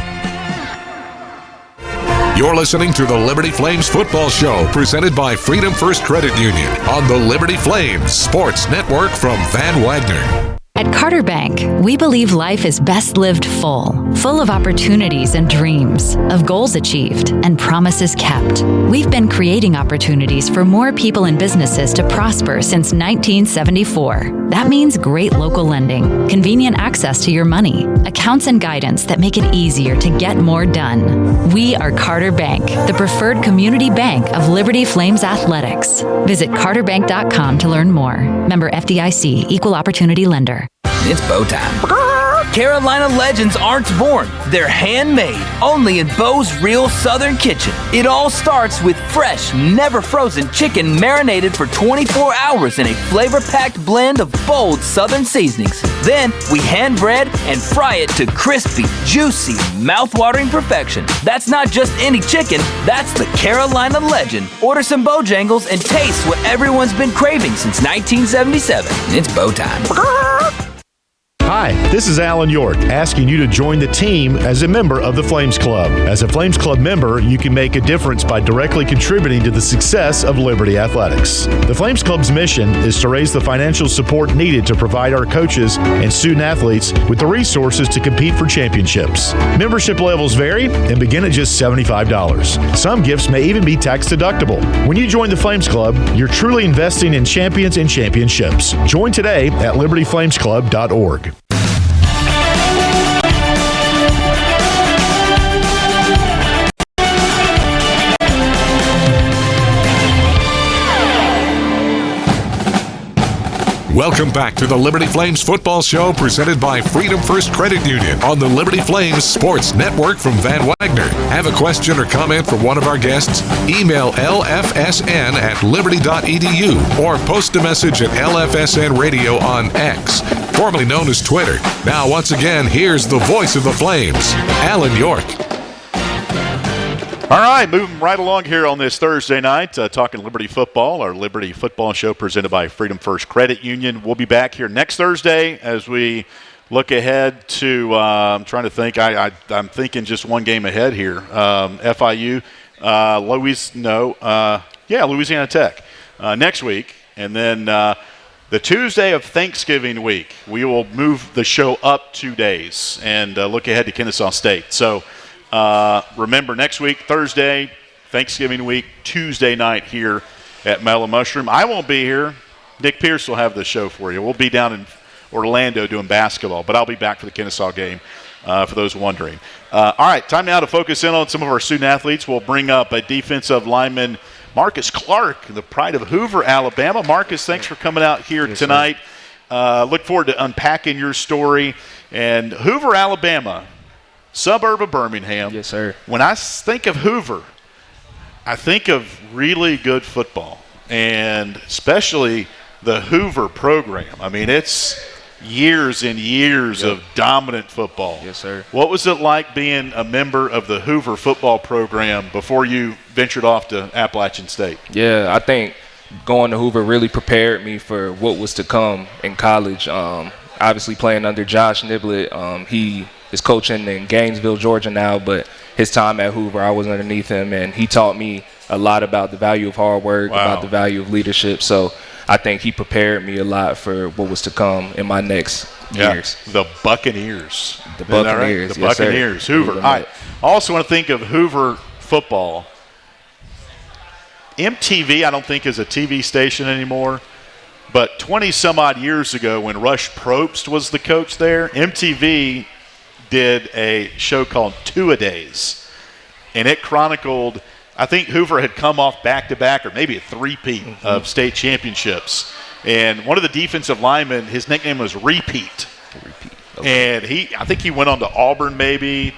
You're listening to the Liberty Flames Football Show, presented by Freedom First Credit Union on the Liberty Flames Sports Network from Van Wagner. At Carter Bank, we believe life is best lived full of opportunities and dreams, of goals achieved and promises kept. We've been creating opportunities for more people and businesses to prosper since 1974. That means great local lending, convenient access to your money, accounts and guidance that make it easier to get more done. We are Carter Bank, the preferred community bank of Liberty Flames Athletics. Visit carterbank.com to learn more. Member FDIC, Equal Opportunity Lender. It's bow time. Carolina legends aren't born. They're handmade, only in Bo's Real Southern Kitchen. It all starts with fresh, never frozen chicken marinated for 24 hours in a flavor-packed blend of bold Southern seasonings. Then we hand bread and fry it to crispy, juicy, mouth-watering perfection. That's not just any chicken, that's the Carolina legend. Order some Bojangles and taste what everyone's been craving since 1977. It's bow time. Hi, this is Alan York, asking you to join the team as a member of the Flames Club. As a Flames Club member, you can make a difference by directly contributing to the success of Liberty Athletics. The Flames Club's mission is to raise the financial support needed to provide our coaches and student athletes with the resources to compete for championships. Membership levels vary and begin at just $75. Some gifts may even be tax deductible. When you join the Flames Club, you're truly investing in champions and championships. Join today at libertyflamesclub.org. Welcome back to the Liberty Flames Football Show, presented by Freedom First Credit Union on the Liberty Flames Sports Network from Van Wagner. Have a question or comment for one of our guests? Email lfsn@liberty.edu or post a message at LFSN Radio on X, formerly known as Twitter. Now, once again, here's the voice of the Flames, Alan York. All right, moving right along here on this Thursday night, talking Liberty football, our Liberty football show presented by Freedom First Credit Union. We'll be back here next Thursday as we look ahead to, I'm trying to think, I'm thinking just one game ahead here. FIU, Louisiana Tech next week. And then the Tuesday of Thanksgiving week, we will move the show up 2 days and look ahead to Kennesaw State. So, remember, next week, Thursday, Thanksgiving week, Tuesday night here at Mellow Mushroom. I won't be here. Nick Pierce will have the show for you. We'll be down in Orlando doing basketball, but I'll be back for the Kennesaw game for those wondering. All right, time now to focus in on some of our student athletes. We'll bring up a defensive lineman, Markus Clark, the pride of Hoover, Alabama. Markus, thanks for coming out here tonight. Look forward to unpacking your story. And Hoover, Alabama, suburb of Birmingham. Yes, sir. When I think of Hoover, I think of really good football, and especially the Hoover program. I mean, it's years and years of dominant football. Yes, sir. What was it like being a member of the Hoover football program before you ventured off to Appalachian State? Yeah, I think going to Hoover really prepared me for what was to come in college. Obviously playing under Josh Niblett, he is coaching in Gainesville, Georgia now, but his time at Hoover, I was underneath him, and he taught me a lot about the value of hard work, about the value of leadership. So I think he prepared me a lot for what was to come in my next years. The Buccaneers. The Buccaneers. Right? The Buccaneers, Hoover. I also want to think of Hoover football. MTV, I don't think, is a TV station anymore. But 20-some-odd years ago, when Rush Probst was the coach there, MTV did a show called Two-A-Days. And it chronicled, I think Hoover had come off back-to-back or maybe a three-peat of state championships. And one of the defensive linemen, his nickname was Repeat. Okay. And I think he went on to Auburn maybe,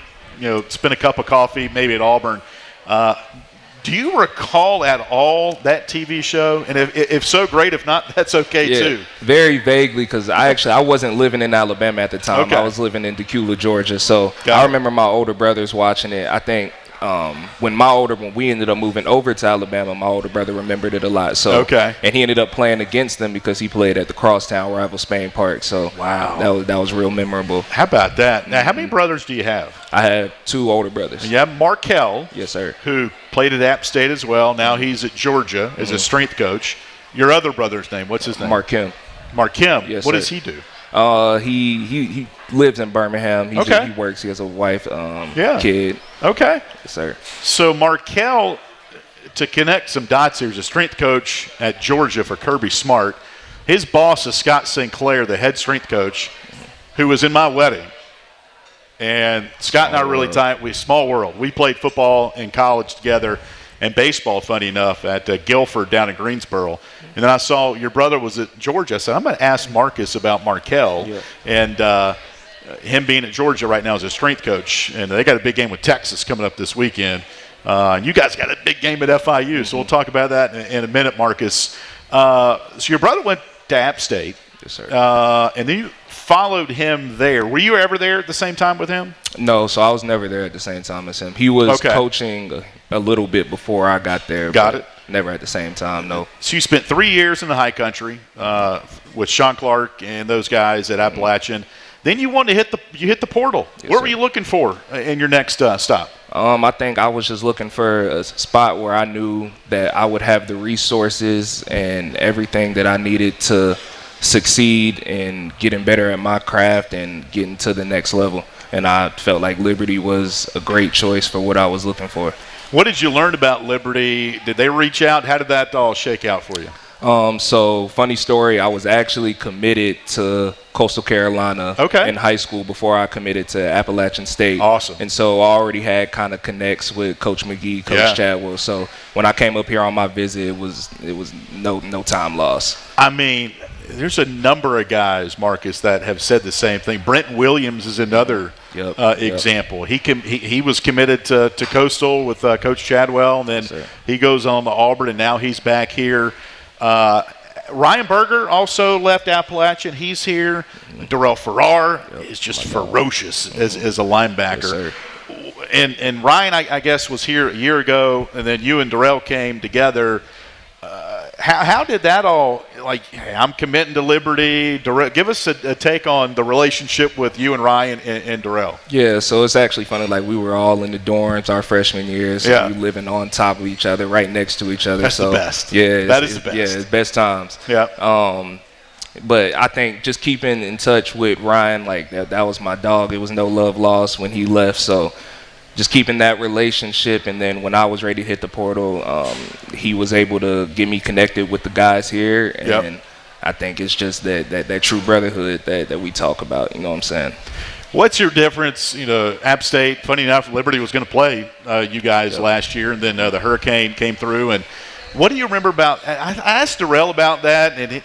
spent a cup of coffee maybe at Auburn. Do you recall at all that TV show? And if so, great. If not, that's okay too. Very vaguely, because I wasn't living in Alabama at the time. Okay. I was living in Decatur, Georgia. So I remember my older brothers watching it. I think when we ended up moving over to Alabama, my older brother remembered it a lot. So and he ended up playing against them because he played at the Crosstown rival Spain Park. So wow, that was real memorable. How about that? Now, how many brothers do you have? I have 2 older brothers. And you have Markel, yes sir, who played at App State as well. Now he's at Georgia as a strength coach. Your other brother's name? What's his name? Markim. Markim. Yes, what sir. does he do? He lives in Birmingham. He works. He has a wife, kid. Okay. Yes, sir. So Markel, to connect some dots here, is a strength coach at Georgia for Kirby Smart. His boss is Scott Sinclair, the head strength coach, who was in my wedding. And Scott and I are really tight. Small world. We played football in college together and baseball, funny enough, at Guilford down in Greensboro. And then I saw your brother was at Georgia. I said, I'm going to ask Marcus about Markel and him being at Georgia right now as a strength coach. And they got a big game with Texas coming up this weekend. And you guys got a big game at FIU, so we'll talk about that in a minute, Marcus. So your brother went to App State. Yes, sir. And then you followed him there. Were you ever there at the same time with him? No, so I was never there at the same time as him. He was coaching a little bit before I got there. Got it. Never at the same time, no. So you spent 3 years in the high country with Sean Clark and those guys at Appalachian. Then you wanted to hit the portal. Yes, what sir. were you looking for in your next stop? I think I was just looking for a spot where I knew that I would have the resources and everything that I needed to succeed in getting better at my craft and getting to the next level. And I felt like Liberty was a great choice for what I was looking for. What did you learn about Liberty? Did they reach out? How did that all shake out for you? So funny story, I was actually committed to Coastal Carolina in high school before I committed to Appalachian State. Awesome. And so I already had kind of connects with Coach McGee, Coach Chadwell. So when I came up here on my visit, it was no time lost. I mean, there's a number of guys, Marcus, that have said the same thing. Brent Williams is another example. He was committed to Coastal with Coach Chadwell, and then he goes on to Auburn, and now he's back here. Ryan Berger also left Appalachian. He's here. Darrell Farrar is just ferocious as a linebacker. Yes, and Ryan, I guess, was here a year ago, and then you and Darrell came together. How did that all, hey, I'm committing to Liberty. Give us a take on the relationship with you and Ryan and Darrell. Yeah, so it's actually funny. We were all in the dorms our freshman years. So we living on top of each other, right next to each other. That's the best. Yeah, that is the best. Yeah, it's best times. Yeah. But I think just keeping in touch with Ryan, that was my dog. It was no love lost when he left. So just keeping that relationship, and then when I was ready to hit the portal, he was able to get me connected with the guys here, and I think it's just that true brotherhood that we talk about. You know what I'm saying? What's your difference? App State, funny enough, Liberty was going to play you guys last year, and then the hurricane came through. And what do you remember about? I asked Darrell about that, and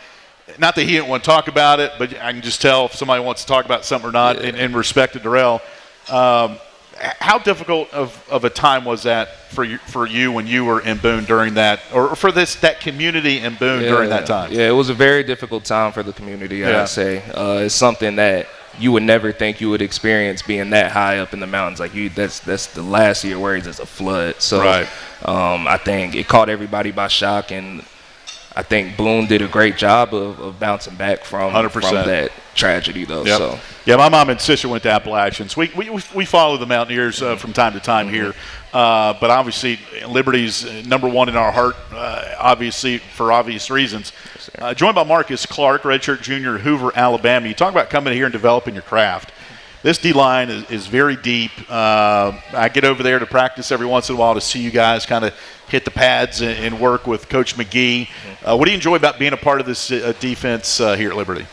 not that he didn't want to talk about it, but I can just tell if somebody wants to talk about something or not. In respect to Darrell. How difficult of a time was that for you when you were in Boone during that, or for that community in Boone during that time? Yeah, it was a very difficult time for the community, I'd say. It's something that you would never think you would experience being that high up in the mountains. That's the last year where it's a flood. So I think it caught everybody by shock, and I think Boone did a great job of bouncing back from that tragedy, though. Yep. So yeah, my mom and sister went to Appalachians. We follow the Mountaineers from time to time here, but obviously Liberty's number one in our heart, obviously for obvious reasons. Joined by Markus Clark, redshirt junior, Hoover, Alabama. You talk about coming here and developing your craft. This D-line is very deep. I get over there to practice every once in a while to see you guys kind of hit the pads and work with Coach McGee. What do you enjoy about being a part of this defense here at Liberty?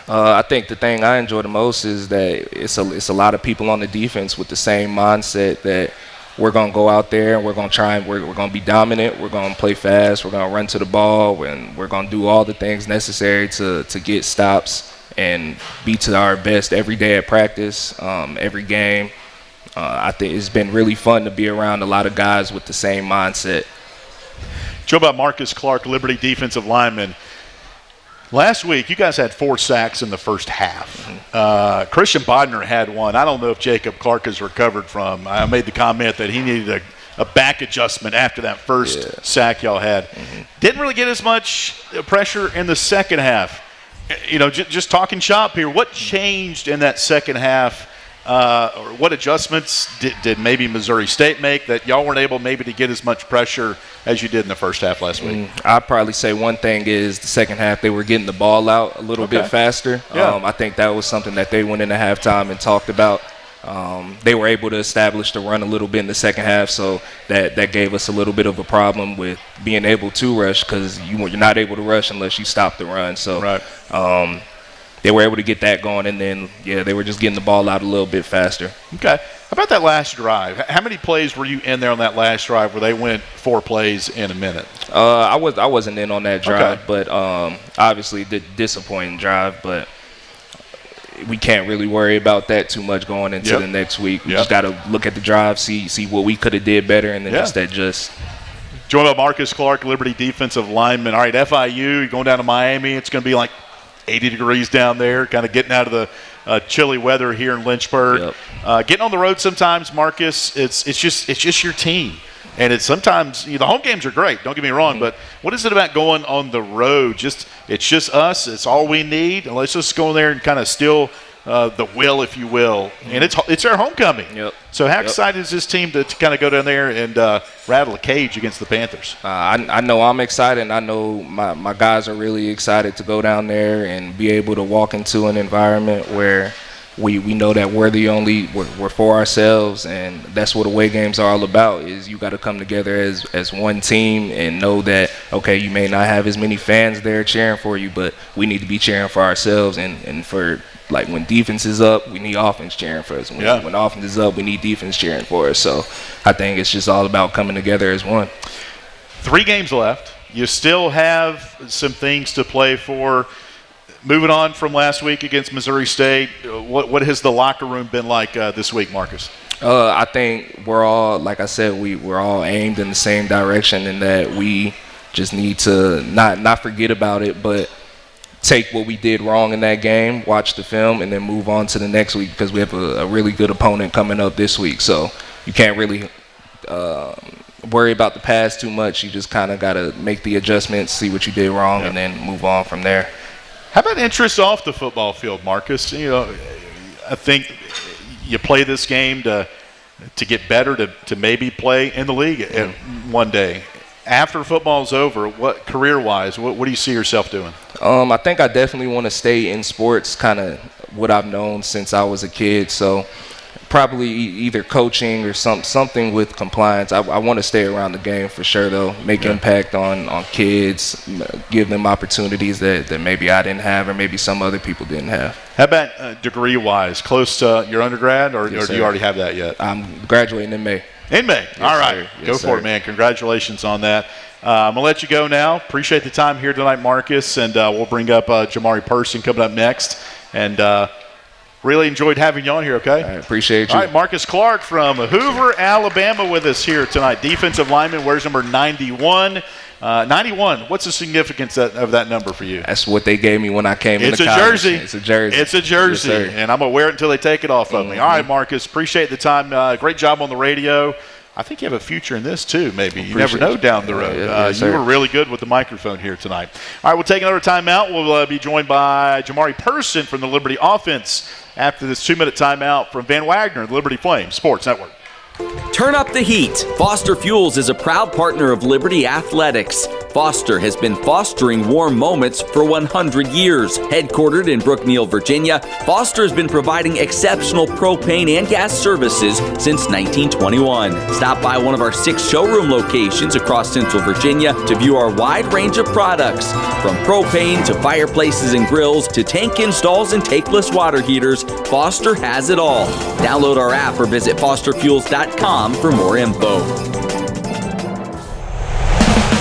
I think the thing I enjoy the most is that it's a lot of people on the defense with the same mindset that we're going to go out there and we're going to try and we're going to be dominant. We're going to play fast. We're going to run to the ball, and we're going to do all the things necessary to get stops and be to our best every day at practice, every game. I think it's been really fun to be around a lot of guys with the same mindset Joe about Markus Clark, Liberty defensive lineman. Last week, you guys had 4 sacks in the first half. Christian Bodner had one. I don't know if Jacob Clark has recovered from. I made the comment that he needed a back adjustment after that first sack y'all had. Didn't really get as much pressure in the second half. Just talking shop here, what changed in that second half? Or what adjustments did maybe Missouri State make that y'all weren't able maybe to get as much pressure as you did in the first half last week? I'd probably say one thing is the second half they were getting the ball out a little bit faster. I think that was something that they went into halftime and talked about. They were able to establish the run a little bit in the second half, so that gave us a little bit of a problem with being able to rush because you're not able to rush unless you stop the run. So they were able to get that going, and then, they were just getting the ball out a little bit faster. Okay. How about that last drive? How many plays were you in there on that last drive where they went 4 plays in a minute? I wasn't in on that drive, but obviously the disappointing drive, but we can't really worry about that too much going into the next week. We just got to look at the drive, see what we could have did better, and then just adjust. Joined by Markus Clark, Liberty defensive lineman. All right, FIU, you're going down to Miami. It's going to be like 80 degrees down there, kind of getting out of the chilly weather here in Lynchburg. Getting on the road sometimes, Markus, it's just your team. And it's sometimes, the home games are great, don't get me wrong, but what is it about going on the road? It's just us, it's all we need, and let's just go in there and kind of steal the will, if you will. And it's our homecoming. So how excited is this team to kind of go down there and rattle a cage against the Panthers? I know I'm excited, and I know my guys are really excited to go down there and be able to walk into an environment where we know that we're for ourselves, and that's what away games are all about, is you got to come together as one team and know that, okay, you may not have as many fans there cheering for you, but we need to be cheering for ourselves, and for, like, when defense is up, we need offense cheering for us. When offense is up, we need defense cheering for us. So I think it's just all about coming together as one. 3 games left. You still have some things to play for. Moving on from last week against Missouri State, what has the locker room been like this week, Markus? I think we're all, like I said, we're all aimed in the same direction, in that we just need to not forget about it, but take what we did wrong in that game, watch the film, and then move on to the next week, because we have a really good opponent coming up this week. So you can't really worry about the past too much. You just kind of got to make the adjustments, see what you did wrong, and then move on from there. How about interest off the football field, Markus? I think you play this game to get better, to maybe play in the league one day. After football's over, what career-wise, what do you see yourself doing? I think I definitely want to stay in sports, kind of what I've known since I was a kid. So probably either coaching or something with compliance. I want to stay around the game for sure, though. Make impact on kids, give them opportunities that maybe I didn't have or maybe some other people didn't have. How about degree-wise? Close to your undergrad, or do you already have that yet? I'm graduating in May. In May. Yes, all right. Yes, go for it, man. Congratulations on that. I'm going to let you go now. Appreciate the time here tonight, Markus, and we'll bring up Jamari Person coming up next. And really enjoyed having you on here, okay? I appreciate you. All right, Markus Clark from Hoover, Alabama with us here tonight. Defensive lineman, wears number 91. 91, what's the significance of that number for you? That's what they gave me when I came into college. Jersey. It's a jersey. It's a jersey. Yes, and I'm going to wear it until they take it off of me. All right, Markus, appreciate the time. Great job on the radio. I think you have a future in this, too, maybe. You never know down the road. Yes, you were really good with the microphone here tonight. All right, we'll take another timeout. We'll be joined by Jamari Person from the Liberty offense after this 2-minute timeout from Van Wagner, the Liberty Flames Sports Network. Turn up the heat. Foster Fuels is a proud partner of Liberty Athletics. Foster has been fostering warm moments for 100 years. Headquartered in Brookneal, Virginia, Foster has been providing exceptional propane and gas services since 1921. Stop by one of our 6 showroom locations across Central Virginia to view our wide range of products. From propane to fireplaces and grills to tank installs and tankless water heaters, Foster has it all. Download our app or visit fosterfuels.com for more info.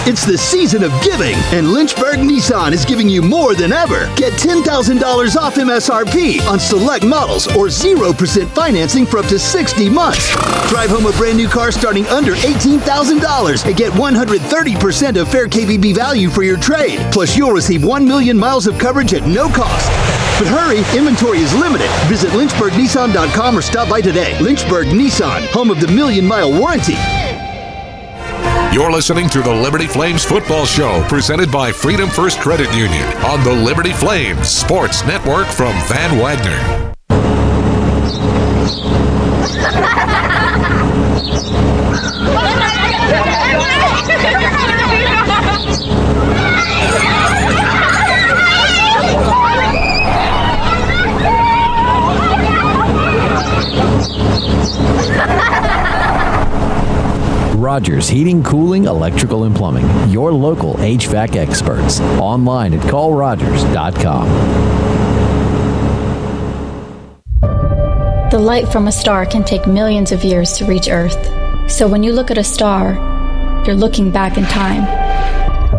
It's the season of giving, and Lynchburg Nissan is giving you more than ever. Get $10,000 off MSRP on select models or 0% financing for up to 60 months. Drive home a brand new car starting under $18,000 and get 130% of fair KBB value for your trade. Plus, you'll receive 1 million miles of coverage at no cost. But hurry, inventory is limited. Visit lynchburgnissan.com or stop by today. Lynchburg Nissan, home of the million-mile warranty. You're listening to the Liberty Flames Football Show, presented by Freedom First Credit Union on the Liberty Flames Sports Network from Van Wagner. Rogers Heating, Cooling, Electrical, and Plumbing. Your local HVAC experts. Online at callrogers.com. The light from a star can take millions of years to reach Earth. So when you look at a star, you're looking back in time.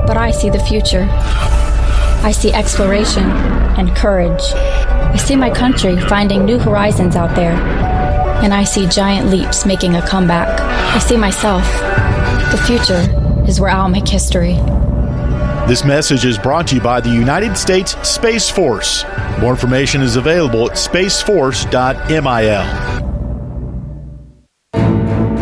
But I see the future. I see exploration and courage. I see my country finding new horizons out there. And I see giant leaps making a comeback. I see myself. The future is where I'll make history. This message is brought to you by the United States Space Force. More information is available at spaceforce.mil.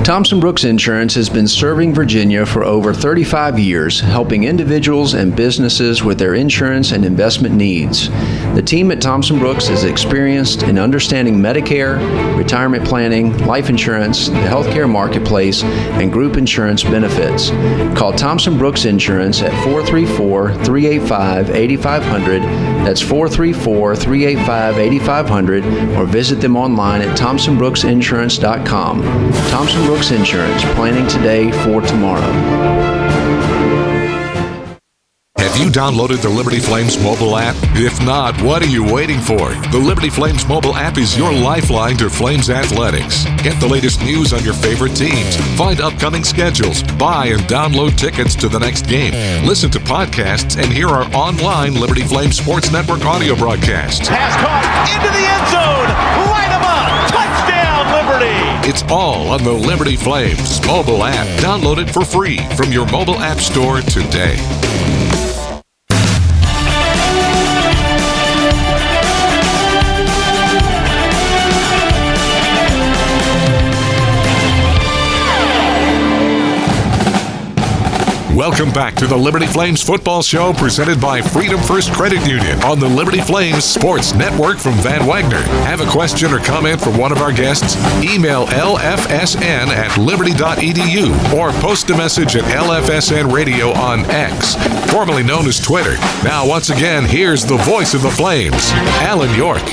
Thompson Brooks Insurance has been serving Virginia for over 35 years, helping individuals and businesses with their insurance and investment needs. The team at Thompson Brooks is experienced in understanding Medicare, retirement planning, life insurance, the healthcare marketplace, and group insurance benefits. Call Thompson Brooks Insurance at 434-385-8500. That's 434-385-8500, or visit them online at thompsonbrooksinsurance.com. Thompson Brooks Insurance, planning today for tomorrow. Have you downloaded the Liberty Flames mobile app? If not, what are you waiting for? The Liberty Flames mobile app is your lifeline to Flames athletics. Get the latest news on your favorite teams, find upcoming schedules, buy and download tickets to the next game, listen to podcasts, and hear our online Liberty Flames Sports Network audio broadcasts. Pass caught into the end zone. Light 'em up. Touchdown, Liberty. It's all on the Liberty Flames mobile app. Download it for free from your mobile app store today. Welcome back to the Liberty Flames Football Show, presented by Freedom First Credit Union on the Liberty Flames Sports Network from Van Wagner. Have a question or comment from one of our guests? Email lfsn@liberty.edu or post a message at LFSN Radio on X, formerly known as Twitter. Now, once again, here's the voice of the Flames, Alan York.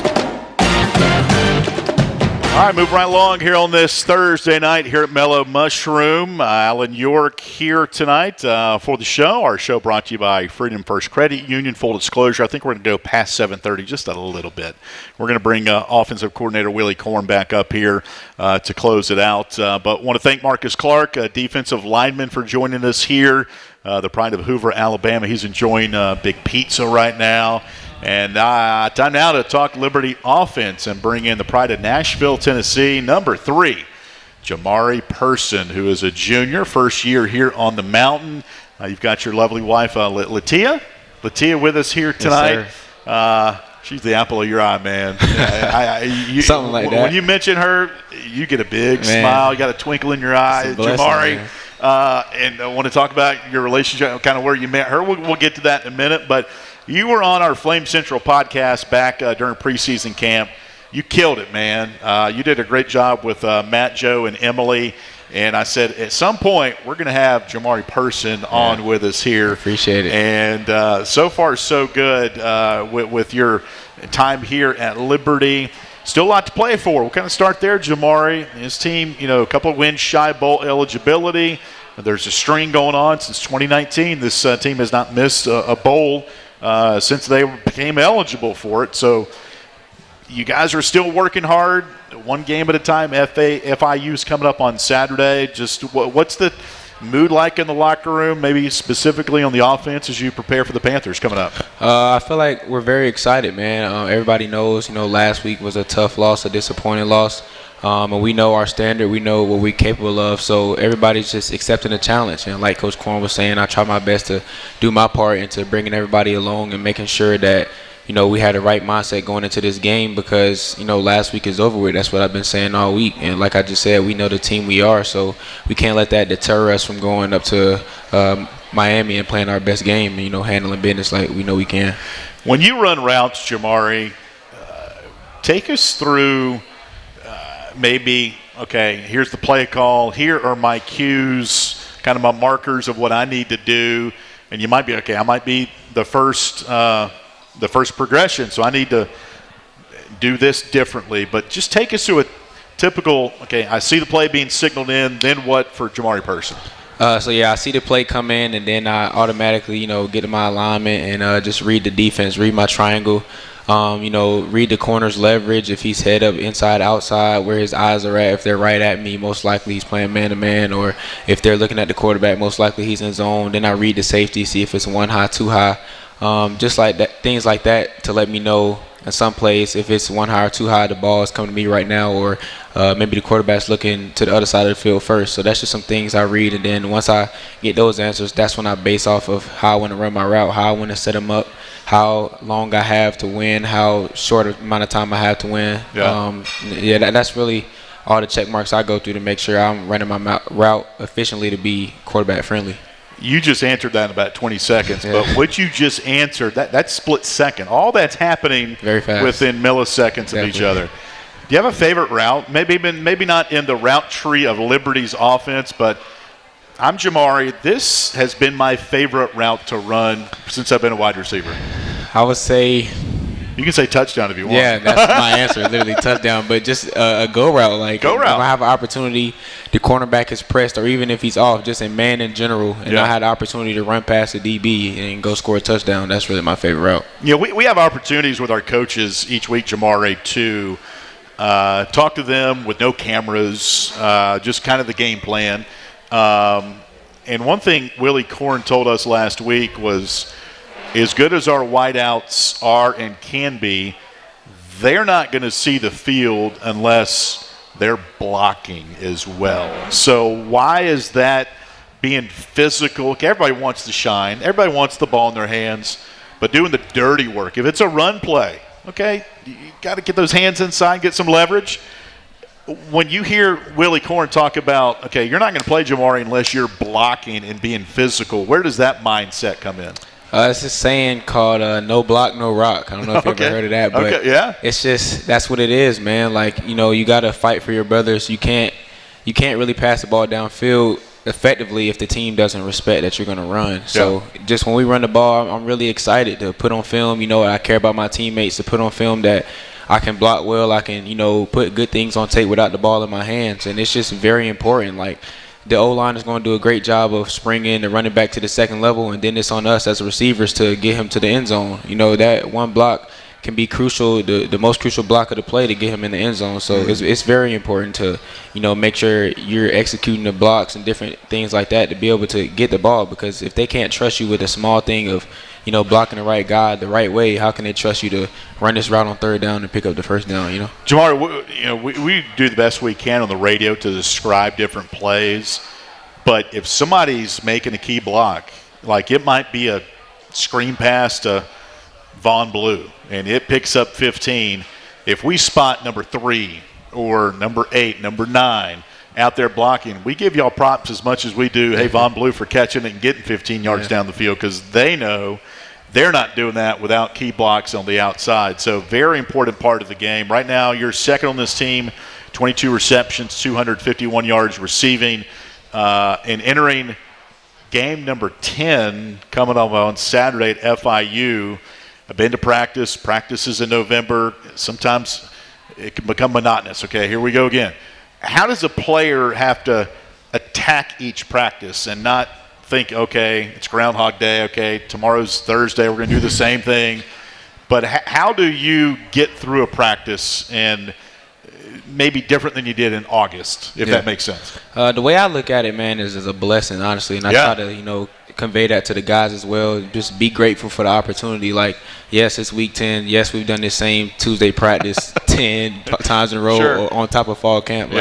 All right, move right along here on this Thursday night here at Mellow Mushroom. Alan York here tonight for the show. Our show brought to you by Freedom First Credit Union. Full disclosure, I think we're going to go past 7:30 just a little bit. We're going to bring offensive coordinator Willy Korn back up here to close it out. But want to thank Markus Clark, defensive lineman, for joining us here. The pride of Hoover, Alabama. He's enjoying Big Pizza right now. And time now to talk Liberty offense and bring in the pride of Nashville, Tennessee, number 3, Jamari Person, who is a junior, first year here on the mountain. You've got your lovely wife, Latia with us here tonight. Yes, she's the apple of your eye, man. Something like that. When you mention her, you get a big smile. You got a twinkle in your eye, Jamari. And I want to talk about your relationship, kind of where you met her. We'll get to that in a minute, but you were on our Flame Central podcast back during preseason camp. You killed it, man. You did a great job with Matt, Joe, and Emily. And I said, at some point, we're going to have Jamari Person on with us here. Appreciate it. And so far, so good with your time here at Liberty. Still a lot to play for. We'll kind of start there, Jamari. His team, a couple of wins shy bowl eligibility. There's a string going on since 2019. This team has not missed a bowl since they became eligible for it. So you guys are still working hard, one game at a time. FIU is coming up on Saturday. Just what's the mood like in the locker room, maybe specifically on the offense as you prepare for the Panthers coming up? I feel like we're very excited, man. Everybody knows, last week was a tough loss, a disappointing loss. And we know our standard. We know what we're capable of. So everybody's just accepting the challenge. And like Coach Korn was saying, I try my best to do my part into bringing everybody along and making sure that, we had the right mindset going into this game because, last week is over with. That's what I've been saying all week. And like I just said, we know the team we are. So we can't let that deter us from going up to Miami and playing our best game and, handling business like we know we can. When you run routes, Jamari, take us through maybe, okay, here's the play call. Here are my cues, kind of my markers of what I need to do. And you might be, okay, I might be the first progression, so I need to do this differently. But just take us through a typical, okay, I see the play being signaled in, then what for Jamari Person? I see the play come in, and then I automatically, get to my alignment and just read the defense, read my triangle, read the corner's leverage. If he's head up, inside, outside, where his eyes are at. If they're right at me, most likely he's playing man-to-man, or if they're looking at the quarterback, most likely he's in zone. Then I read the safety, see if it's one high, two high. Just like that, things like that to let me know in some plays if it's one high or two high, the ball is coming to me right now, or maybe the quarterback's looking to the other side of the field first. So that's just some things I read, and then once I get those answers, that's when I base off of how I want to run my route, how I want to set them up, how long I have to win, how short amount of time I have to win. That's really all the check marks I go through to make sure I'm running my route efficiently to be quarterback friendly. You just answered that in about 20 seconds, but what you just answered, that's split second. All that's happening very fast within milliseconds of each other. Do you have a favorite route? Maybe not in the route tree of Liberty's offense, but I'm Jamari. This has been my favorite route to run since I've been a wide receiver. I would say – you can say touchdown if you want. Yeah, that's my answer, literally touchdown. But just a go route. Like, if I have an opportunity, the cornerback is pressed, or even if he's off, just in man in general, and I had the opportunity to run past the DB and go score a touchdown, that's really my favorite route. Yeah, we have opportunities with our coaches each week, Jamari, to talk to them with no cameras, just kind of the game plan. And one thing Willy Korn told us last week was, as good as our wideouts are and can be, they're not going to see the field unless they're blocking as well. So why is that being physical? Okay, everybody wants to shine. Everybody wants the ball in their hands. But doing the dirty work, if it's a run play, okay, you got to get those hands inside, get some leverage. When you hear Willy Korn talk about, okay, you're not going to play Jamari unless you're blocking and being physical, where does that mindset come in? It's a saying called no block, no rock. I don't know if you've ever heard of that, but it's just that's what it is, man. Like, you got to fight for your brothers. You can't really pass the ball downfield effectively if the team doesn't respect that you're going to run. So just when we run the ball, I'm really excited to put on film. I care about my teammates, to put on film that I can block well. I can, put good things on tape without the ball in my hands. And it's just very important. Like, the O-line is going to do a great job of springing and running back to the second level, and then it's on us as receivers to get him to the end zone. That one block can be crucial, the most crucial block of the play to get him in the end zone. So it's very important to, make sure you're executing the blocks and different things like that to be able to get the ball, because if they can't trust you with a small thing of, blocking the right guy the right way, how can they trust you to run this route on third down and pick up the first down, Jamari, we do the best we can on the radio to describe different plays, but if somebody's making a key block, like it might be a screen pass to Von Blue, and it picks up 15, if we spot number 3 or number 8, number 9 out there blocking, we give y'all props as much as we do, hey, Von Blue, for catching it and getting 15 yards down the field, because they know they're not doing that without key blocks on the outside. So very important part of the game. Right now, you're second on this team, 22 receptions, 251 yards receiving, and entering game number 10 coming up on Saturday at FIU. I've been to practice. Practices in November. Sometimes it can become monotonous. Okay, here we go again. How does a player have to attack each practice and not think, okay, it's Groundhog Day, okay, tomorrow's Thursday, we're going to do the same thing? But how do you get through a practice and maybe different than you did in August, if that makes sense? The way I look at it, man, is as a blessing, honestly. And I try to, convey that to the guys as well. Just be grateful for the opportunity. Like, yes, it's week 10. Yes, we've done this same Tuesday practice 10 times in a row on top of fall camp.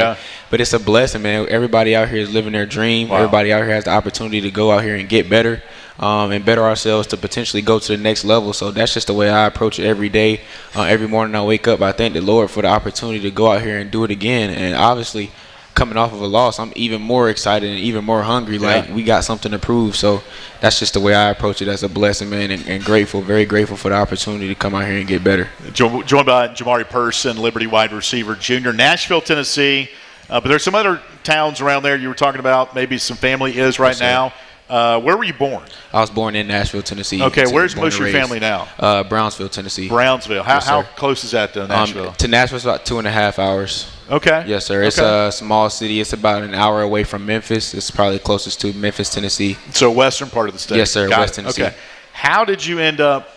But it's a blessing, man. Everybody out here is living their dream. Wow. Everybody out here has the opportunity to go out here and get better. And better ourselves to potentially go to the next level. So that's just the way I approach it every day. Every morning I wake up, I thank the Lord for the opportunity to go out here and do it again. And obviously, coming off of a loss, I'm even more excited and even more hungry. Like, we got something to prove. So that's just the way I approach it, as a blessing, man, and grateful, very grateful for the opportunity to come out here and get better. Joined by Jamari Person, Liberty wide receiver, junior, Nashville, Tennessee. But there's some other towns around there you were talking about, maybe some family is right now. Where were you born? I was born in Nashville, Tennessee. Okay, where's most of your family now? Brownsville, Tennessee. Brownsville. How close is that to Nashville? To Nashville, it's about 2.5 hours. Okay. Yes, sir. It's a small city. It's about an hour away from Memphis. It's probably closest to Memphis, Tennessee. So western part of the state. Yes, sir. West Tennessee. Okay. How did you end up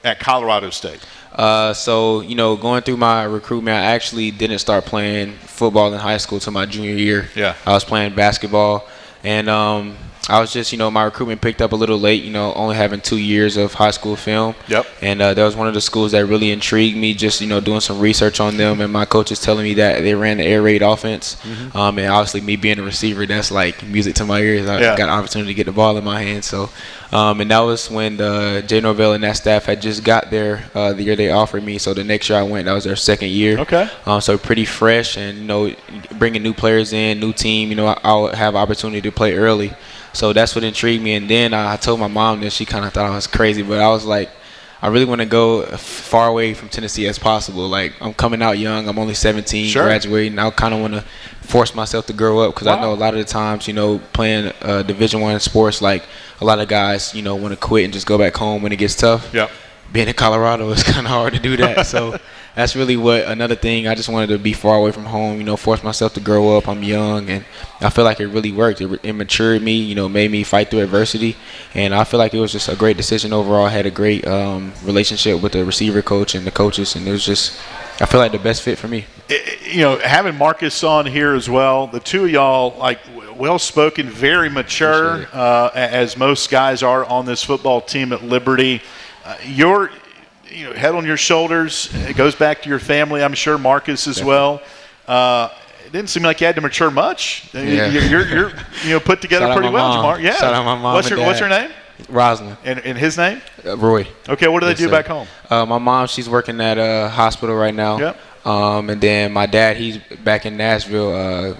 at Colorado State? So, going through my recruitment, I actually didn't start playing football in high school until my junior year. Yeah. I was playing basketball, and I was just, my recruitment picked up a little late, only having 2 years of high school film. Yep. And that was one of the schools that really intrigued me, just, doing some research on them. And my coaches telling me that they ran the air raid offense. Mm-hmm. And obviously me being a receiver, that's like music to my ears. I got an opportunity to get the ball in my hands. So, and that was when Jay Norvell and that staff had just got there the year they offered me. So the next year I went, that was their second year. Okay. So pretty fresh, and, bringing new players in, new team, I'll have opportunity to play early. So that's what intrigued me. And then I told my mom that. She kind of thought I was crazy, but I was like, I really want to go as far away from Tennessee as possible. Like, I'm coming out young. I'm only 17, graduating. I kind of want to force myself to grow up, because I know a lot of the times, playing Division I sports, like, a lot of guys, want to quit and just go back home when it gets tough. Yep. Being in Colorado, it's kind of hard to do that. So that's really another thing. I just wanted to be far away from home, force myself to grow up. I'm young, and I feel like it really worked. It matured me, made me fight through adversity, and I feel like it was just a great decision overall. I had a great relationship with the receiver coach and the coaches, and it was just, I feel like, the best fit for me. Having Markus on here as well, the two of y'all, like, well-spoken, very mature, as most guys are on this football team at Liberty. Your head on your shoulders. It goes back to your family, I'm sure, Markus as well. It didn't seem like you had to mature much. Yeah. You're put together pretty well, Jamari. Yeah. Shout out my mom. What's her name? Rosalind. And his name? Roy. Okay, what do they do back home? My mom, she's working at a hospital right now. Yep. And then my dad, he's back in Nashville,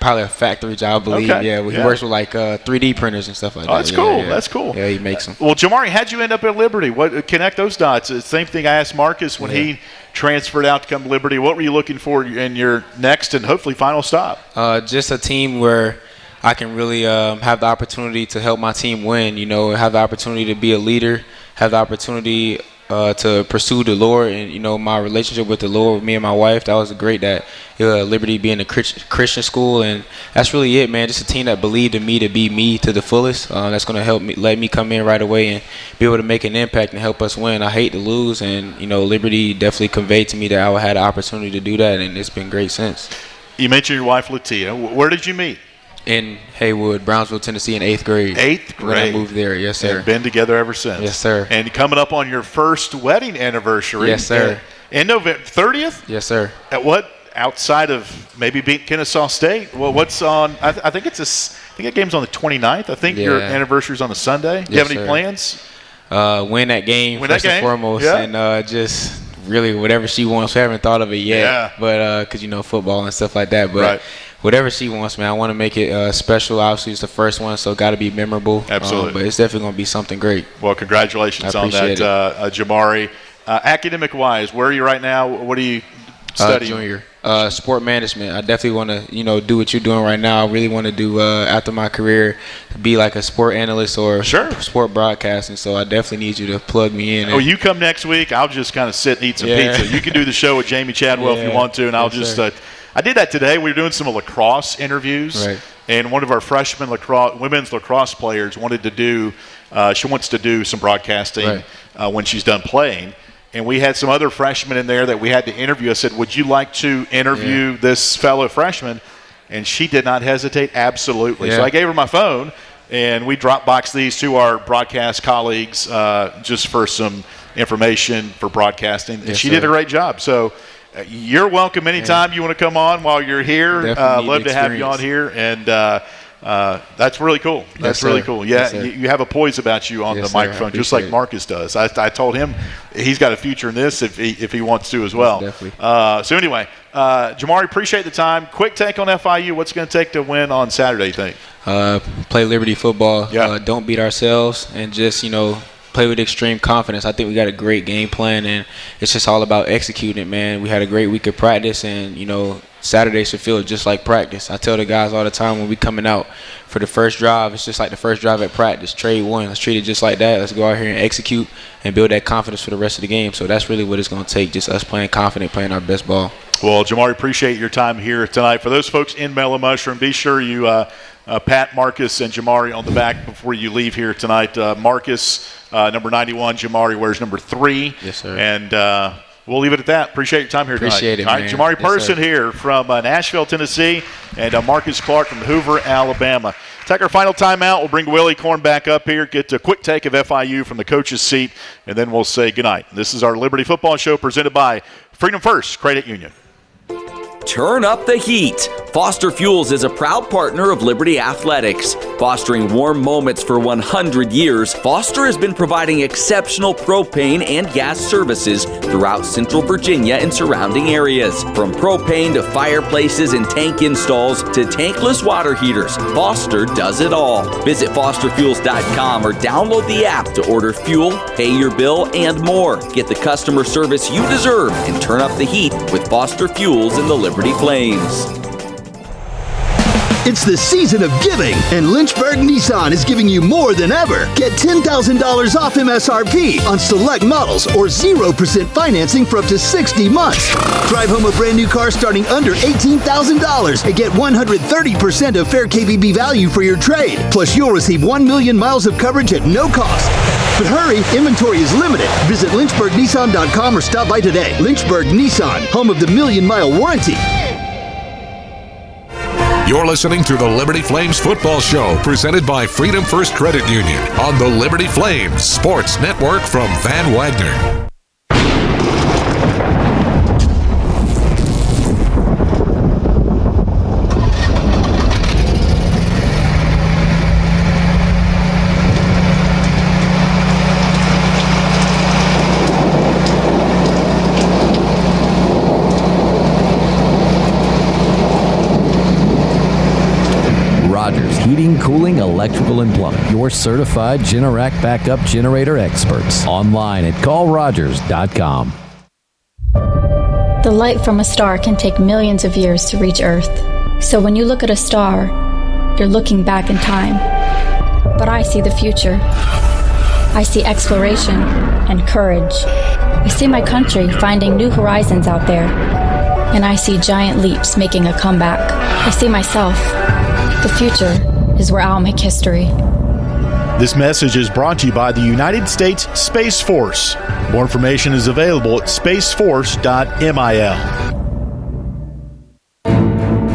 probably a factory job, I believe. Okay. Yeah, he works with like 3D printers and stuff like that. That's cool. That's cool. Yeah, he makes them. Well, Jamari, how'd you end up at Liberty? What connect those dots? The same thing I asked Markus when he transferred out to come to Liberty. What were you looking for in your next and hopefully final stop? Just a team where I can really have the opportunity to help my team win. Have the opportunity to be a leader, have the opportunity to pursue the Lord, and my relationship with the Lord, with me and my wife, that was great. That Liberty being a Christian school, and that's really it, man. Just a team that believed in me to be me to the fullest. That's going to help me, let me come in right away and be able to make an impact and help us win. I hate to lose, and Liberty definitely conveyed to me that I would have the opportunity to do that, and it's been great since. You mentioned your wife, Latia. Where did you meet? In Haywood, Brownsville, Tennessee, in 8th grade. 8th grade. When I moved there, yes, sir. And been together ever since. Yes, sir. And coming up on your first wedding anniversary. Yes, sir. In November 30th? Yes, sir. At what? Outside of maybe beating Kennesaw State? Well, what's on? I think that game's on the 29th. I think your anniversary's on the Sunday. Do you have any plans? Win that game first and foremost, and just really whatever she wants. We haven't thought of it yet, but because football and stuff like that, but. Whatever she wants, man. I want to make it special. Obviously, it's the first one, so got to be memorable. Absolutely. But it's definitely going to be something great. Well, congratulations on that, Jamari. Academic-wise, where are you right now? What are you studying? Junior. Sport management. I definitely want to, do what you're doing right now. I really want to do, after my career, be like a sport analyst or sport broadcasting. So I definitely need you to plug me in. You come next week. I'll just kind of sit and eat some pizza. You can do the show with Jamey Chadwell if you want to, and I'll just I did that today. We were doing some lacrosse interviews, and one of our freshman women's lacrosse players wanted to do. She wants to do some broadcasting when she's done playing, and we had some other freshmen in there that we had to interview. I said, would you like to interview this fellow freshman? And she did not hesitate. Absolutely. So I gave her my phone, and we Dropboxed these to our broadcast colleagues just for some information for broadcasting. And she did a great job. So you're welcome anytime you want to come on while you're here. Love to have you on here. And that's really cool. That's really cool. Yeah, you have a poise about you on the microphone, just like Markus does. I told him he's got a future in this if he wants to as well. So anyway, Jamari, appreciate the time. Quick take on FIU. What's going to take to win on Saturday, you think? Play Liberty football. Don't beat ourselves, and just, play with extreme confidence. I think we got a great game plan, and it's just all about executing it, man. We had a great week of practice, and, Saturday should feel just like practice. I tell the guys all the time when we coming out for the first drive, it's just like the first drive at practice. Trade one. Let's treat it just like that. Let's go out here and execute and build that confidence for the rest of the game. So that's really what it's going to take, just us playing confident, playing our best ball. Well, Jamari, appreciate your time here tonight. For those folks in Mellow Mushroom, be sure you pat Markus and Jamari on the back before you leave here tonight. Markus, number 91. Jamari wears number 3. Yes, sir. And we'll leave it at that. Appreciate your time here tonight. Appreciate it, All right, man. Jamari Person here from Nashville, Tennessee, and Markus Clark from Hoover, Alabama. Take our final timeout. We'll bring Willy Korn back up here, get a quick take of FIU from the coach's seat, and then we'll say goodnight. This is our Liberty Football Show presented by Freedom First Credit Union. Turn up the heat. Foster Fuels is a proud partner of Liberty Athletics. Fostering warm moments for 100 years, Foster has been providing exceptional propane and gas services throughout Central Virginia and surrounding areas. From propane to fireplaces and tank installs to tankless water heaters, Foster does it all. Visit fosterfuels.com or download the app to order fuel, pay your bill, and more. Get the customer service you deserve and turn up the heat with Foster Fuels and the Liberty Flames. It's the season of giving, and Lynchburg Nissan is giving you more than ever. Get $10,000 off MSRP on select models or 0% financing for up to 60 months. Drive home a brand new car starting under $18,000 and get 130% of fair KBB value for your trade. Plus, you'll receive 1 million miles of coverage at no cost. But hurry, inventory is limited. Visit lynchburgnissan.com or stop by today. Lynchburg Nissan, home of the 1,000,000-mile warranty. You're listening to the Liberty Flames Football Show, presented by Freedom First Credit Union on the Liberty Flames Sports Network from Van Wagner. Heating, cooling, electrical, and plumbing. Your certified Generac backup generator experts. Online at callrogers.com. The light from a star can take millions of years to reach Earth. So when you look at a star, you're looking back in time. But I see the future. I see exploration and courage. I see my country finding new horizons out there. And I see giant leaps making a comeback. I see myself. The future is where I'll make history. This message is brought to you by the United States Space Force. More information is available at spaceforce.mil.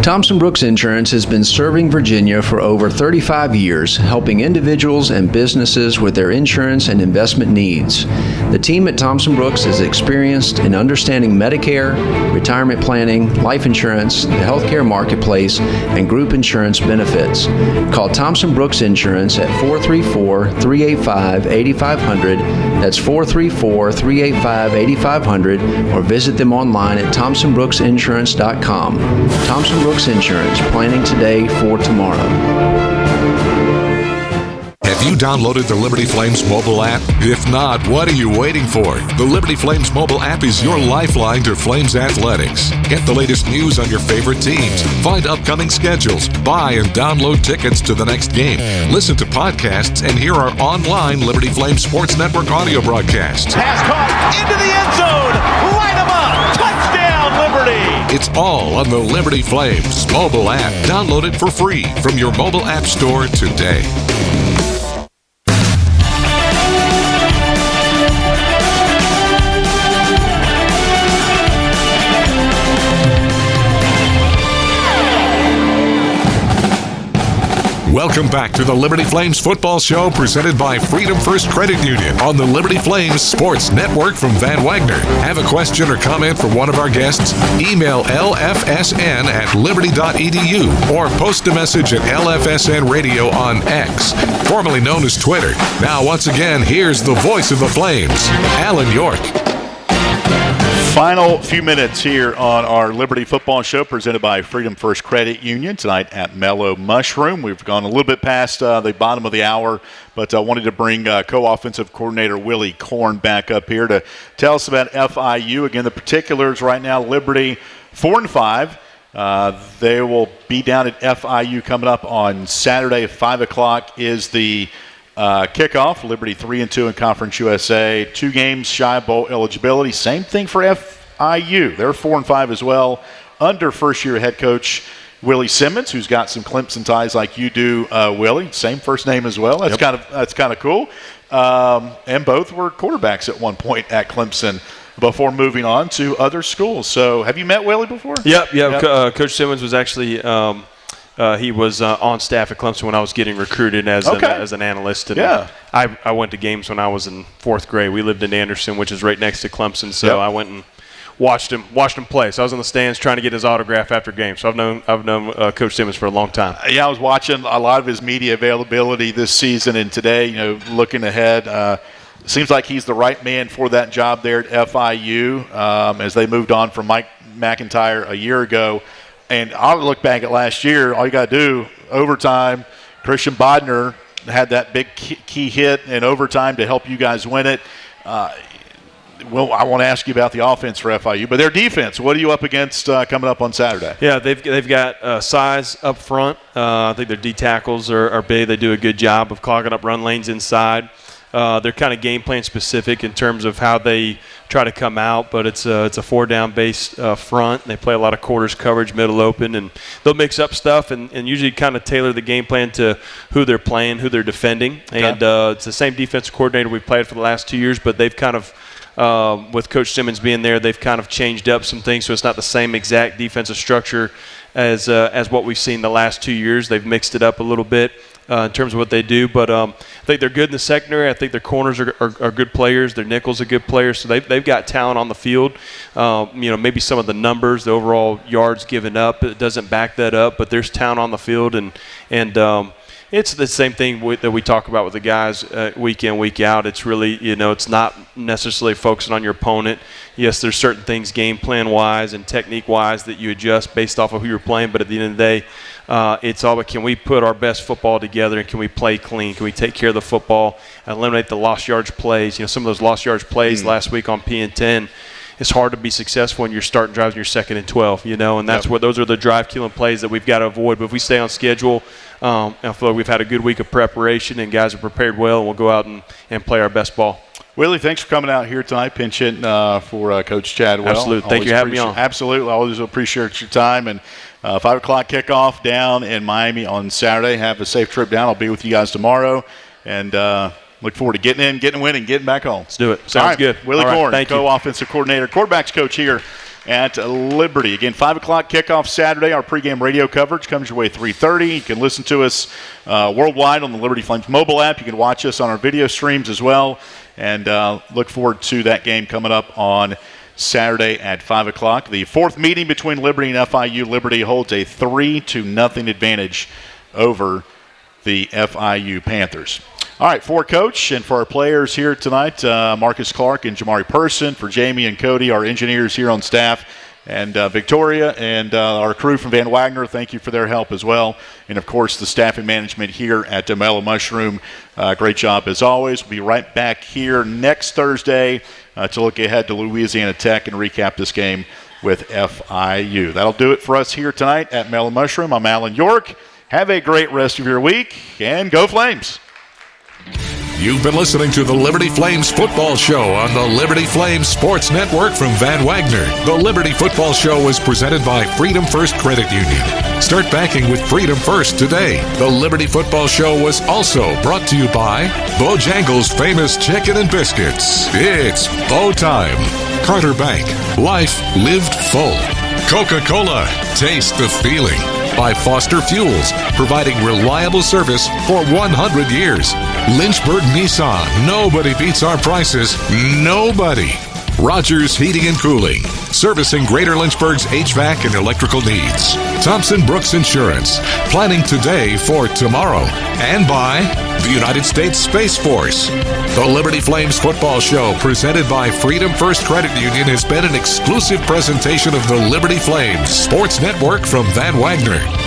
Thompson Brooks Insurance has been serving Virginia for over 35 years, helping individuals and businesses with their insurance and investment needs. The team at Thompson Brooks is experienced in understanding Medicare, retirement planning, life insurance, the healthcare marketplace, and group insurance benefits. Call Thompson Brooks Insurance at 434-385-8500. That's 434-385-8500, or visit them online at thompsonbrooksinsurance.com. Thompson Brooks Insurance, planning today for tomorrow. Have you downloaded the Liberty Flames mobile app? If not, what are you waiting for? The Liberty Flames mobile app is your lifeline to Flames athletics. Get the latest news on your favorite teams, find upcoming schedules, buy and download tickets to the next game, listen to podcasts, and hear our online Liberty Flames Sports Network audio broadcasts. Pass caught into the end zone. Light 'em up. Touchdown, Liberty. It's all on the Liberty Flames mobile app. Download it for free from your mobile app store today. Welcome back to the Liberty Flames Football Show presented by Freedom First Credit Union on the Liberty Flames Sports Network from Van Wagner. Have a question or comment for one of our guests? Email lfsn@liberty.edu or post a message at LFSN Radio on X, formerly known as Twitter. Now, once again, here's the voice of the Flames, Alan York. Final few minutes here on our Liberty Football Show presented by Freedom First Credit Union tonight at Mellow Mushroom. We've gone a little bit past the bottom of the hour, but I wanted to bring co-offensive coordinator Willy Korn back up here to tell us about FIU. Again, the particulars right now, Liberty 4-5. They will be down at FIU coming up on Saturday at 5 o'clock is the kickoff. Liberty 3-2 in Conference USA. 2 games shy of bowl eligibility. Same thing for FIU. They're 4-5 as well. Under first-year head coach Willie Simmons, who's got some Clemson ties like you do, Willie. Same first name as well. That's kind of cool. And both were quarterbacks at one point at Clemson before moving on to other schools. So, have you met Willie before? Yep. Coach Simmons was actually. He was on staff at Clemson when I was getting recruited as an analyst. And I went to games when I was in 4th grade. We lived in Anderson, which is right next to Clemson. So I went and watched him play. So I was in the stands trying to get his autograph after games. So I've known Coach Simmons for a long time. Yeah, I was watching a lot of his media availability this season and today. Looking ahead, seems like he's the right man for that job there at FIU as they moved on from Mike McIntyre a year ago. And I'll look back at last year, all you got to do, overtime, Christian Bodner had that big key hit in overtime to help you guys win it. Well, I want to ask you about the offense for FIU, but their defense, what are you up against coming up on Saturday? Yeah, they've got size up front. I think their D tackles are big. They do a good job of clogging up run lanes inside. They're kind of game plan specific in terms of how they try to come out, but it's a 4-down based front. They play a lot of quarters coverage, middle open, and they'll mix up stuff and usually kind of tailor the game plan to who they're playing, who they're defending. Okay. And it's the same defensive coordinator we've played for the last 2 years, but they've kind of with Coach Simmons being there, they've kind of changed up some things, so it's not the same exact defensive structure as what we've seen the last 2 years. They've mixed it up a little bit in terms of what they do, but I think they're good in the secondary. I think their corners are good players. Their nickels are good players, so they've got talent on the field. Maybe some of the numbers, the overall yards given up, it doesn't back that up, but there's talent on the field, and it's the same thing that we talk about with the guys week in, week out. It's really, it's not necessarily focusing on your opponent. Yes, there's certain things game plan-wise and technique-wise that you adjust based off of who you're playing, but at the end of the day, it's all about can we put our best football together and can we play clean? Can we take care of the football and eliminate the lost yards plays? Some of those lost yards plays last week on P&10, it's hard to be successful when you're starting drives and you're 2nd and 12, and that's what those are the drive-killing plays that we've got to avoid. But if we stay on schedule, I feel like we've had a good week of preparation and guys are prepared well, and we'll go out and play our best ball. Willie, thanks for coming out here tonight, pinch hitting for Coach Chadwell. Absolutely. Thank you for having me on. Absolutely. I always appreciate your time. And 5 o'clock kickoff down in Miami on Saturday. Have a safe trip down. I'll be with you guys tomorrow. And look forward to getting in, getting a win, and getting back home. Let's do it. Sounds good. Willy Korn, co-offensive coordinator, quarterbacks coach here at Liberty. Again, 5 o'clock kickoff Saturday. Our pregame radio coverage comes your way 3:30. You can listen to us worldwide on the Liberty Flames mobile app. You can watch us on our video streams as well. And look forward to that game coming up on Saturday at 5 o'clock. The 4th meeting between Liberty and FIU. Liberty holds a 3-0 advantage over the FIU Panthers. All right, for Coach and for our players here tonight, Markus Clark and Jamari Person, for Jamey and Cody, our engineers here on staff, and Victoria and our crew from Van Wagner, thank you for their help as well. And, of course, the staff and management here at Mellow Mushroom, great job as always. We'll be right back here next Thursday to look ahead to Louisiana Tech and recap this game with FIU. That'll do it for us here tonight at Mellow Mushroom. I'm Alan York. Have a great rest of your week, and go Flames! You've been listening to the Liberty Flames Football Show on the Liberty Flames Sports Network from Van Wagner. The Liberty Football Show is presented by Freedom First Credit Union. Start banking with Freedom First today. The Liberty Football Show was also brought to you by Bojangles' famous chicken and biscuits. It's Bo time. Carter Bank. Life lived full. Coca-Cola. Taste the feeling. by Foster Fuels, providing reliable service for 100 years. Lynchburg Nissan. Nobody beats our prices. Nobody. Rogers Heating and Cooling, servicing Greater Lynchburg's HVAC and electrical needs. Thompson Brooks Insurance, planning today for tomorrow. And by the United States Space Force. The Liberty Flames football show, presented by Freedom First Credit Union, has been an exclusive presentation of the Liberty Flames Sports Network from Van Wagner.